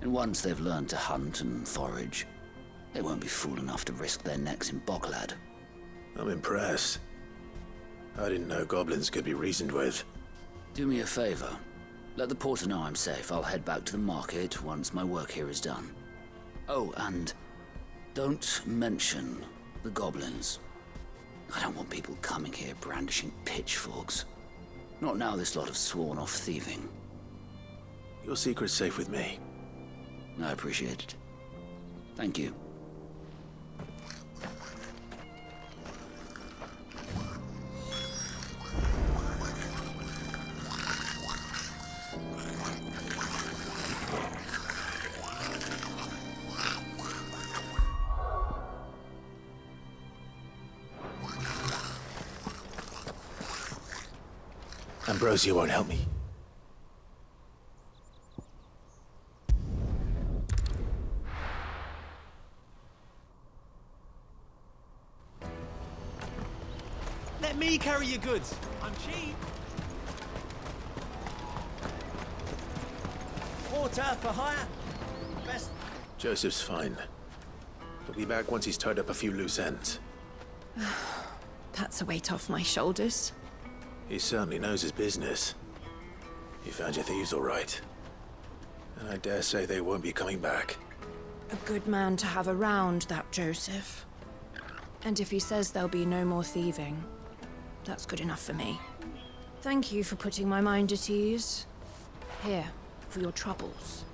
And once they've learned to hunt and forage, they won't be fool enough to risk their necks in Boklad. I'm impressed. I didn't know goblins could be reasoned with. Do me a favor. Let the porter know I'm safe. I'll head back to the market once my work here is done. Oh, and don't mention the goblins. I don't want people coming here brandishing pitchforks. Not now this lot have sworn off thieving. Your secret's safe with me. I appreciate it. Thank you. Ambrosia won't help me. Let me carry your goods. I'm cheap. Porter for hire. Best. Joseph's fine. He'll be back once he's tied up a few loose ends. That's a weight off my shoulders. He certainly knows his business. You found your thieves all right. And I dare say they won't be coming back. A good man to have around, that Joseph. And if he says there'll be no more thieving, that's good enough for me. Thank you for putting my mind at ease. Here, for your troubles.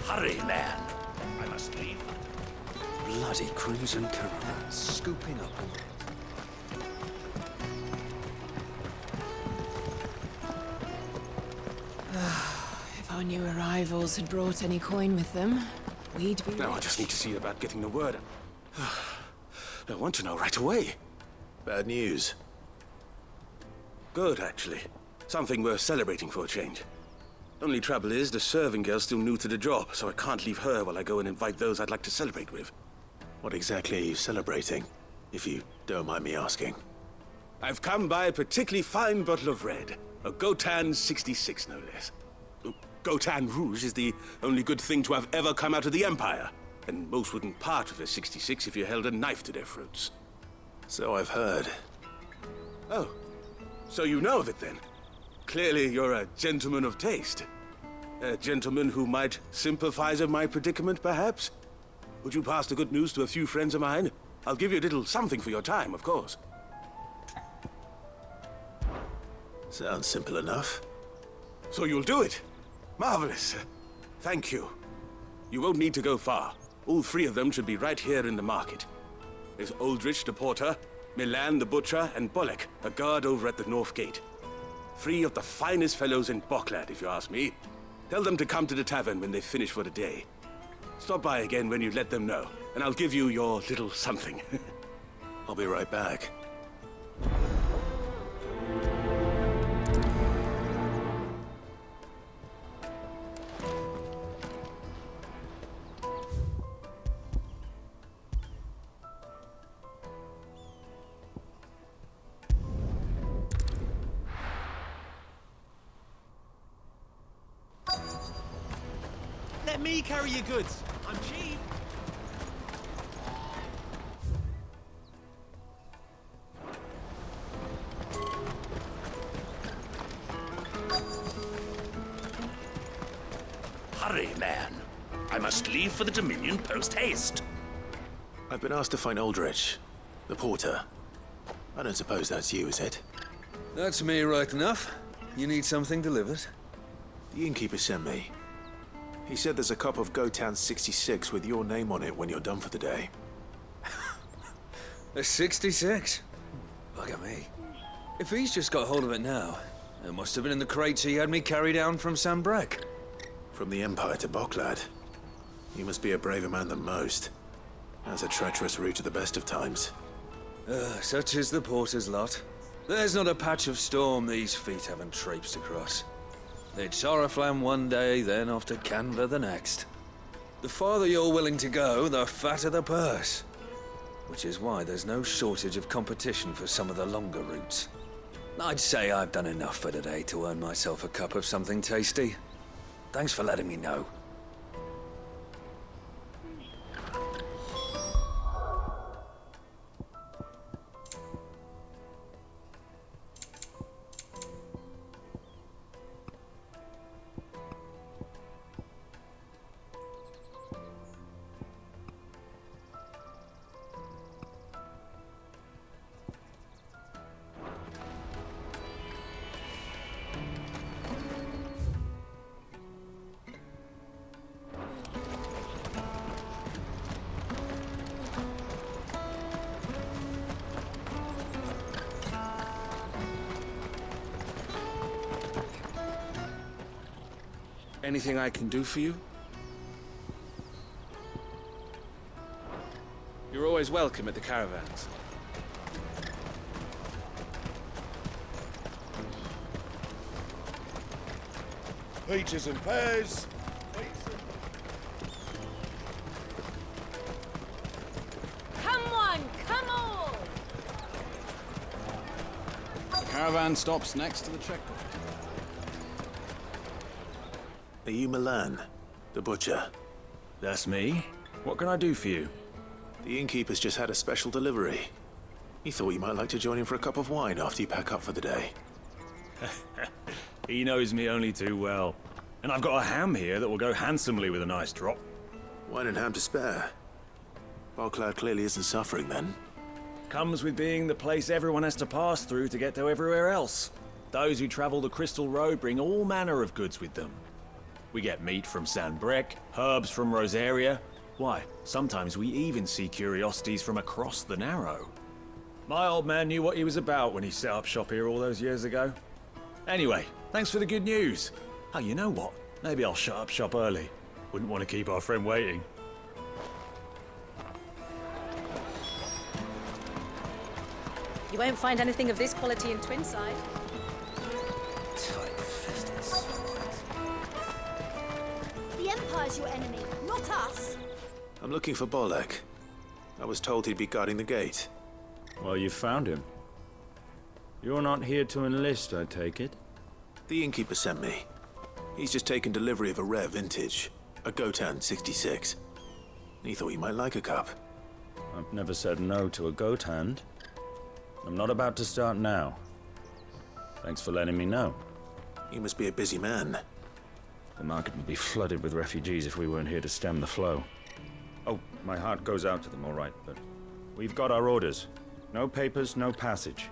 Hurry, man. I must leave. Bloody crimson caravan scooping up. If our new arrivals had brought any coin with them, we'd be Now I just need to see about getting the word. I want to know right away. Bad news. Good, actually. Something worth celebrating for a change. Only trouble is, the serving girl's still new to the job, so I can't leave her while I go and invite those I'd like to celebrate with. What exactly are you celebrating, if you don't mind me asking? I've come by a particularly fine bottle of red. A Gotan 66, no less. Gotan Rouge is the only good thing to have ever come out of the Empire. And most wouldn't part with a 66 if you held a knife to their throats. So I've heard. Oh, so you know of it then? Clearly you're a gentleman of taste. A gentleman who might sympathize with my predicament, perhaps? Would you pass the good news to a few friends of mine? I'll give you a little something for your time, of course. Sounds simple enough. So you'll do it? Marvelous. Thank you. You won't need to go far. All three of them should be right here in the market. There's Aldrich the porter, Milan the butcher, and Bolek, a guard over at the north gate. Three of the finest fellows in Boklad, if you ask me. Tell them to come to the tavern when they finish for the day. Stop by again when you let them know, and I'll give you your little something. I'll be right back. Let me carry your goods. I'm cheap. Hurry, man. I must leave for the Dominion post-haste. I've been asked to find Aldrich, the porter. I don't suppose that's you, is it? That's me right enough. You need something delivered? The innkeeper sent me. He said there's a cup of Gotan 66 with your name on it when you're done for the day. A 66? Bugger me. If he's just got hold of it now, it must have been in the crates he had me carry down from Sambrek. From the Empire to Boklad. You must be a braver man than most. That's a treacherous route at the best of times. Such is the porter's lot. There's not a patch of storm these feet haven't traipsed across. It's Oriflamme one day, then off to Canva the next. The farther you're willing to go, the fatter the purse. Which is why there's no shortage of competition for some of the longer routes. I'd say I've done enough for today to earn myself a cup of something tasty. Thanks for letting me know. Anything I can do for you? You're always welcome at the caravans. Peaches and pears. Come on, come all! The caravan stops next to the checkpoint. Are you Milan, the butcher? That's me. What can I do for you? The innkeeper's just had a special delivery. He thought you might like to join him for a cup of wine after you pack up for the day. He knows me only too well. And I've got a ham here that will go handsomely with a nice drop. Wine and ham to spare. Bocklad clearly isn't suffering then. Comes with being the place everyone has to pass through to get to everywhere else. Those who travel the Crystal Road bring all manner of goods with them. We get meat from San Brec, herbs from Rosaria. Why, sometimes we even see curiosities from across the Narrow. My old man knew what he was about when he set up shop here all those years ago. Anyway, thanks for the good news. Oh, you know what? Maybe I'll shut up shop early. Wouldn't want to keep our friend waiting. You won't find anything of this quality in Twinside. The Empire's your enemy, not us. I'm looking for Bolek. I was told he'd be guarding the gate. Well, you found him. You're not here to enlist, I take it? The innkeeper sent me. He's just taken delivery of a rare vintage, a Gotan 66. He thought you might like a cup. I've never said no to a goat hand. I'm not about to start now. Thanks for letting me know. You must be a busy man. The market would be flooded with refugees if we weren't here to stem the flow. Oh, my heart goes out to them, all right, but we've got our orders. No papers, no passage.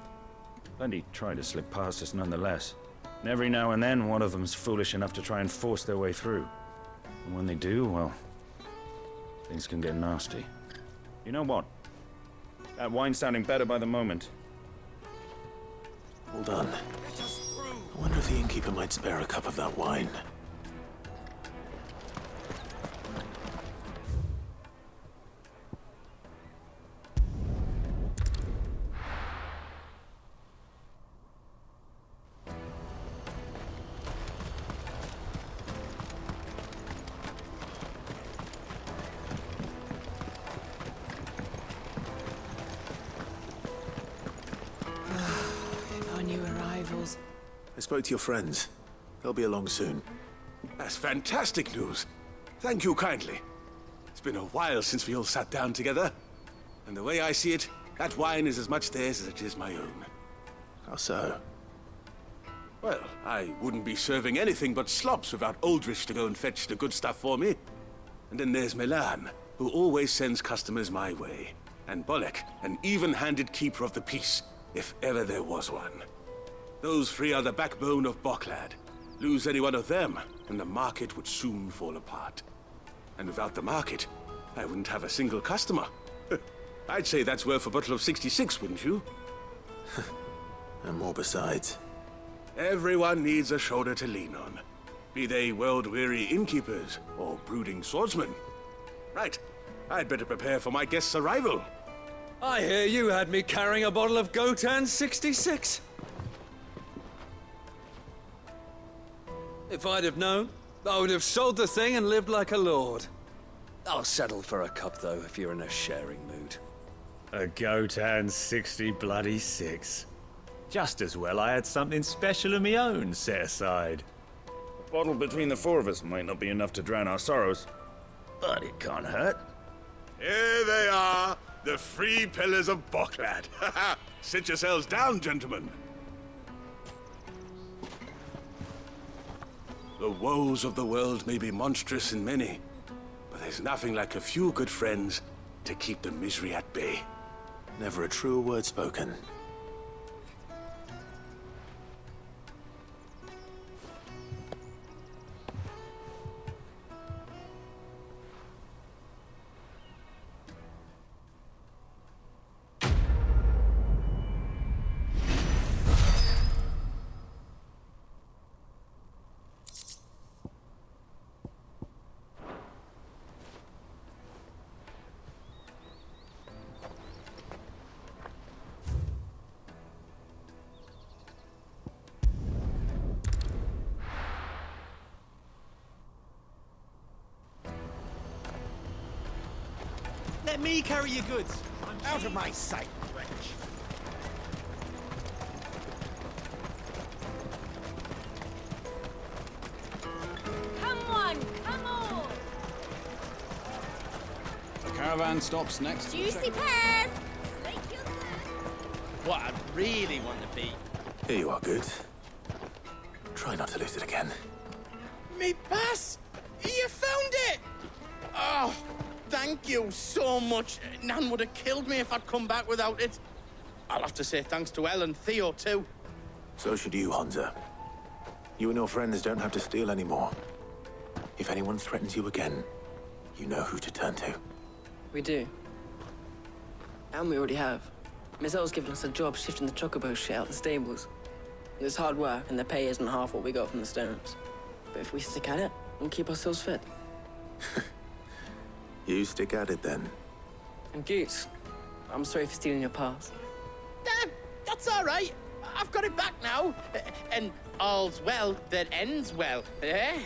Plenty try to slip past us nonetheless. And every now and then, one of them's foolish enough to try and force their way through. And when they do, well, things can get nasty. You know what? That wine's sounding better by the moment. Hold on. I wonder if the innkeeper might spare a cup of that wine. I spoke to your friends. They'll be along soon. That's fantastic news. Thank you kindly. It's been a while since we all sat down together. And the way I see it, that wine is as much theirs as it is my own. How so? Well, I wouldn't be serving anything but slops without Aldrich to go and fetch the good stuff for me. And then there's Milan, who always sends customers my way. And Bolek, an even-handed keeper of the peace, if ever there was one. Those three are the backbone of Bocklad. Lose any one of them, and the market would soon fall apart. And without the market, I wouldn't have a single customer. I'd say that's worth a bottle of 66, wouldn't you? And more besides. Everyone needs a shoulder to lean on. Be they world-weary innkeepers or brooding swordsmen. Right, I'd better prepare for my guest's arrival. I hear you had me carrying a bottle of Gotan 66. If I'd have known, I would have sold the thing and lived like a lord. I'll settle for a cup, though, if you're in a sharing mood. A Gotan 66. Just as well I had something special of my own set aside. A bottle between the four of us might not be enough to drown our sorrows, but it can't hurt. Here they are, the three pillars of Bocklad. Sit yourselves down, gentlemen. The woes of the world may be monstrous and many, but there's nothing like a few good friends to keep the misery at bay. Never a truer word spoken. me carry your goods. Out of my sight, wretch. Come on, come on! The caravan stops next to the Juicy checkpoint. pears! What I really want to be. Here you are, Goods. Try not to lose it again. Me pass! You found it! Oh, thank you so much. Nan would have killed me if I'd come back without it. I'll have to say thanks to Elle and Theo, too. So should you, Honza. You and your friends don't have to steal anymore. If anyone threatens you again, you know who to turn to. We do. And we already have. Miss L's given us a job shifting the chocobo shit out the stables. It's hard work, and the pay isn't half what we got from the stones. But if we stick at it, we'll keep ourselves fit. You stick at it, then. And Goose, I'm sorry for stealing your pass. That's all right. I've got it back now. And all's well that ends well, eh?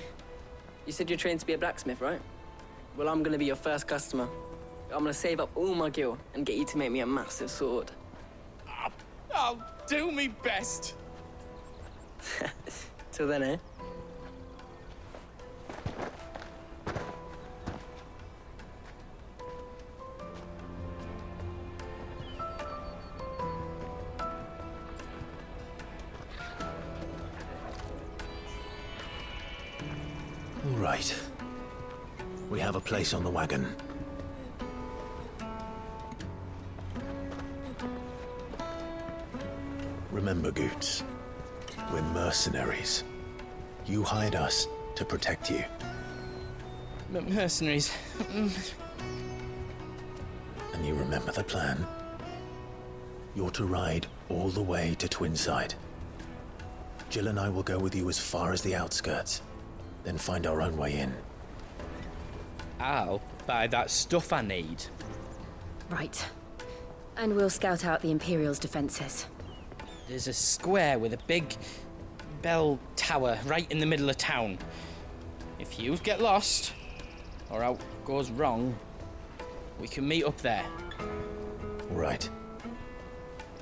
You said you're trained to be a blacksmith, right? Well, I'm gonna be your first customer. I'm gonna save up all my gil and get you to make me a massive sword. I'll do me best. Till then, eh? All right. We have a place on the wagon. Remember, Goots, we're mercenaries. You hired us to protect you. But mercenaries... And you remember the plan? You're to ride all the way to Twinside. Jill and I will go with you as far as the outskirts, then find our own way in. I'll buy that stuff I need. Right. And we'll scout out the Imperial's defenses. There's a square with a big bell tower right in the middle of town. If you get lost, or out goes wrong, we can meet up there. All right.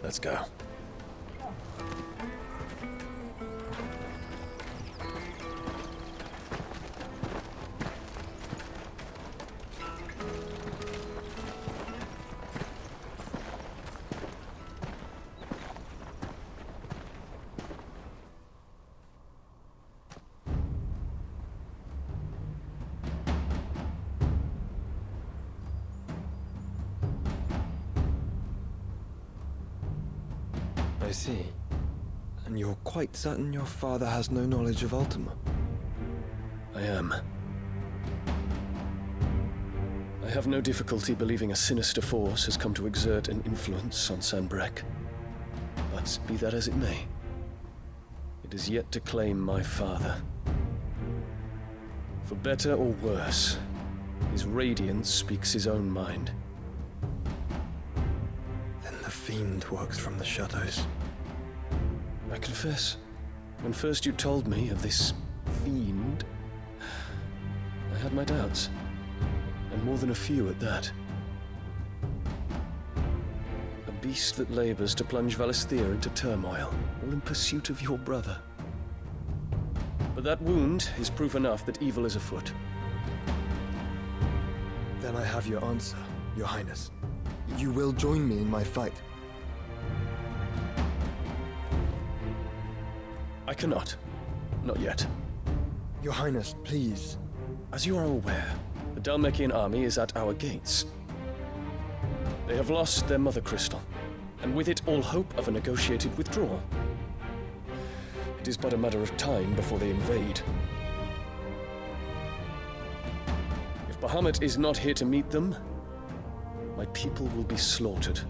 Let's go. I see. And you're quite certain your father has no knowledge of Ultima? I am. I have no difficulty believing a sinister force has come to exert an influence on Sanbreque. But be that as it may, it is yet to claim my father. For better or worse, his radiance speaks his own mind. Then the fiend works from the shadows. I confess, when first you told me of this fiend, I had my doubts, and more than a few at that. A beast that labors to plunge Valisthea into turmoil, all in pursuit of your brother. But that wound is proof enough that evil is afoot. Then I have your answer, Your Highness. You will join me in my fight. I cannot. Not yet. Your Highness, please. As you are aware, the Dhalmekian army is at our gates. They have lost their mother crystal, and with it all hope of a negotiated withdrawal. It is but a matter of time before they invade. If Bahamut is not here to meet them, my people will be slaughtered.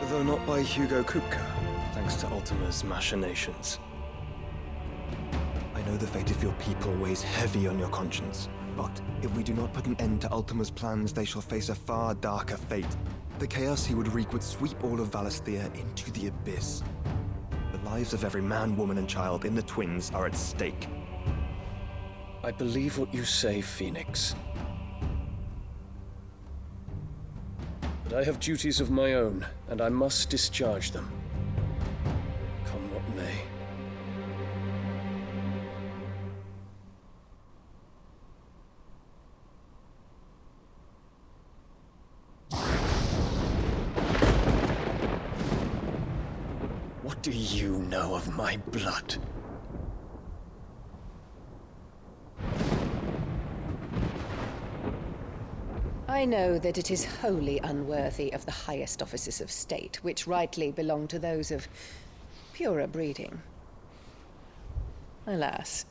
Though not by Hugo Kupka, thanks to Ultima's machinations. I know the fate of your people weighs heavy on your conscience, but if we do not put an end to Ultima's plans, they shall face a far darker fate. The chaos he would wreak would sweep all of Valisthea into the abyss. The lives of every man, woman, and child in the Twins are at stake. I I believe what you say, Phoenix. But I have duties of my own, and I must discharge them. Come what may. What do you know of my blood? I know that it is wholly unworthy of the highest offices of state, which rightly belong to those of purer breeding. Alas.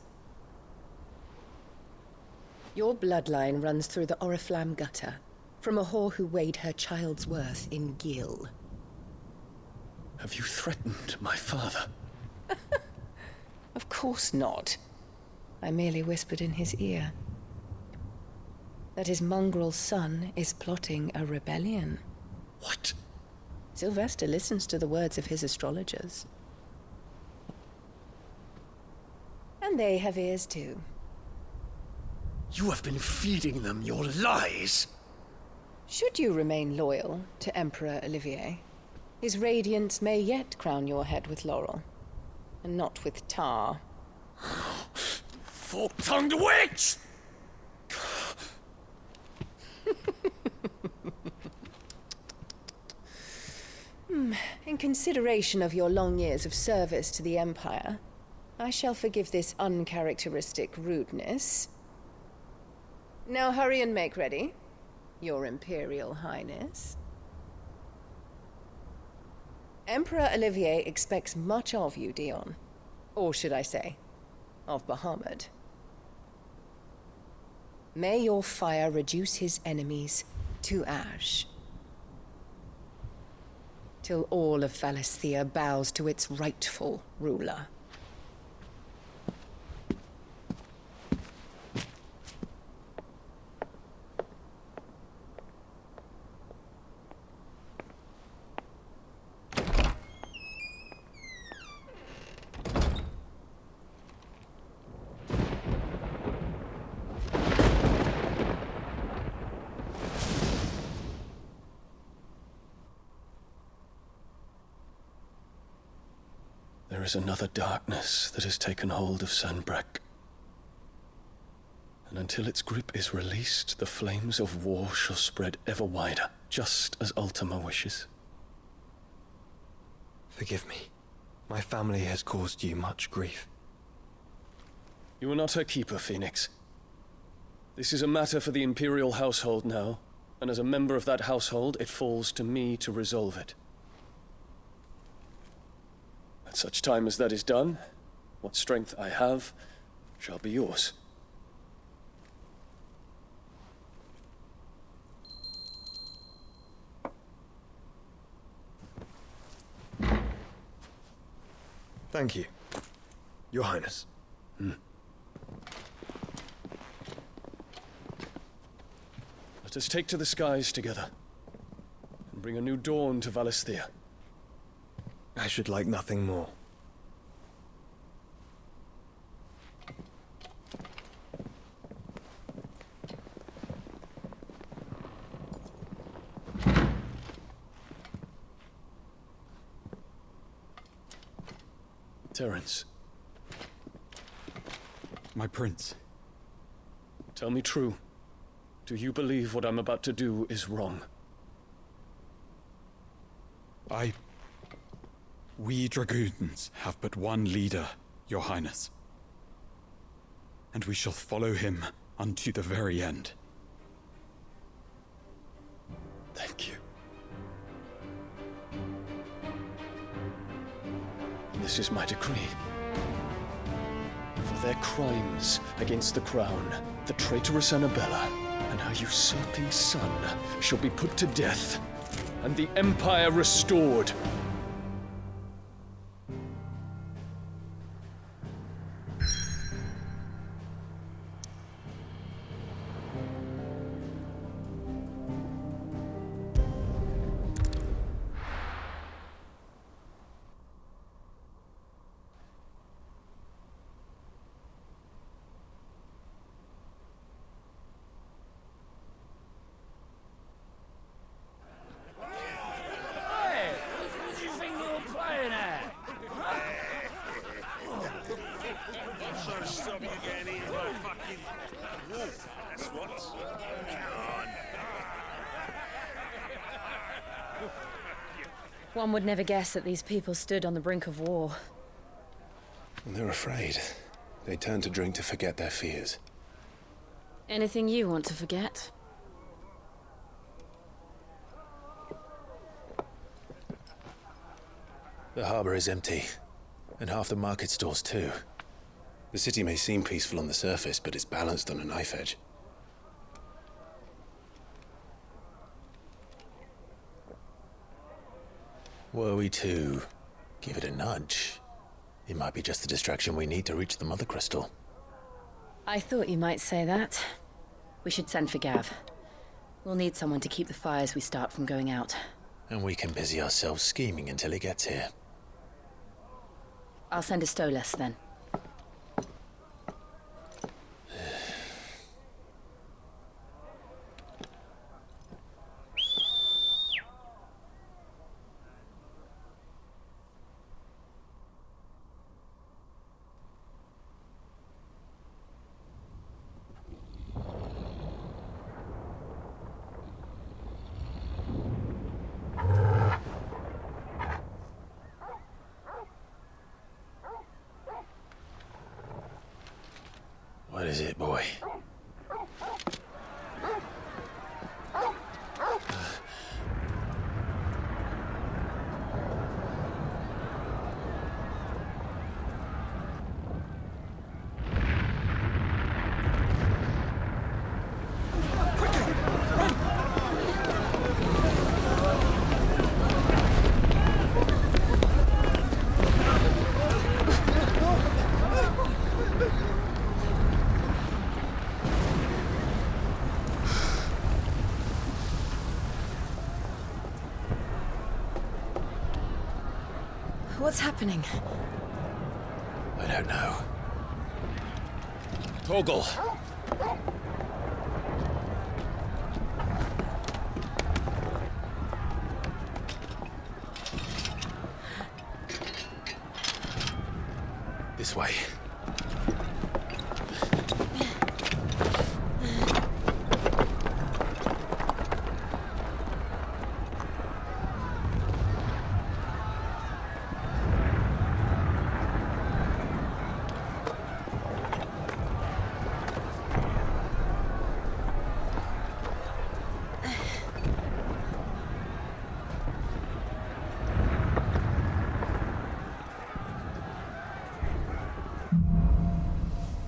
Your bloodline runs through the Oriflamme gutter, from a whore who weighed her child's worth in gil. Have you threatened my father? Of course not. I merely whispered in his ear that his mongrel son is plotting a rebellion. What? Sylvester listens to the words of his astrologers. And they have ears too. You have been feeding them your lies! Should you remain loyal to Emperor Olivier, his radiance may yet crown your head with laurel, and not with tar. Fork-tongued witch! In consideration of your long years of service to the Empire, I shall forgive this uncharacteristic rudeness. Now hurry and make ready, Your Imperial Highness. Emperor Olivier expects much of you, Dion. Or should I say, of Bahamut. May your fire reduce his enemies to ash, till all of Valisthea bows to its rightful ruler. There is another darkness that has taken hold of Sanbreque. And until its grip is released, the flames of war shall spread ever wider, just as Ultima wishes. Forgive me. My family has caused you much grief. You are not her keeper, Phoenix. This is a matter for the Imperial household now, and as a member of that household, it falls to me to resolve it. At such time as that is done, what strength I have shall be yours. Thank you, Your Highness. Let us take to the skies together, and bring a new dawn to Valisthea. I should like nothing more. Terence. My prince. Tell me true. Do you believe what I'm about to do is wrong? We dragoons have but one leader, Your Highness. And we shall follow him unto the very end. Thank you. This is my decree. For their crimes against the crown, the traitorous Annabella and her usurping son shall be put to death, and the Empire restored. One would never guess that these people stood on the brink of war. And they're afraid. They turn to drink to forget their fears. Anything you want to forget? The harbor is empty, and half the market stalls too. The city may seem peaceful on the surface, but it's balanced on a knife edge. Were we to give it a nudge, it might be just the distraction we need to reach the Mother Crystal. I thought you might say that. We should send for Gav. We'll need someone to keep the fires we start from going out. And we can busy ourselves scheming until he gets here. I'll send a Stolas then. What is it, boy? What's happening? I don't know. Torgal! This way.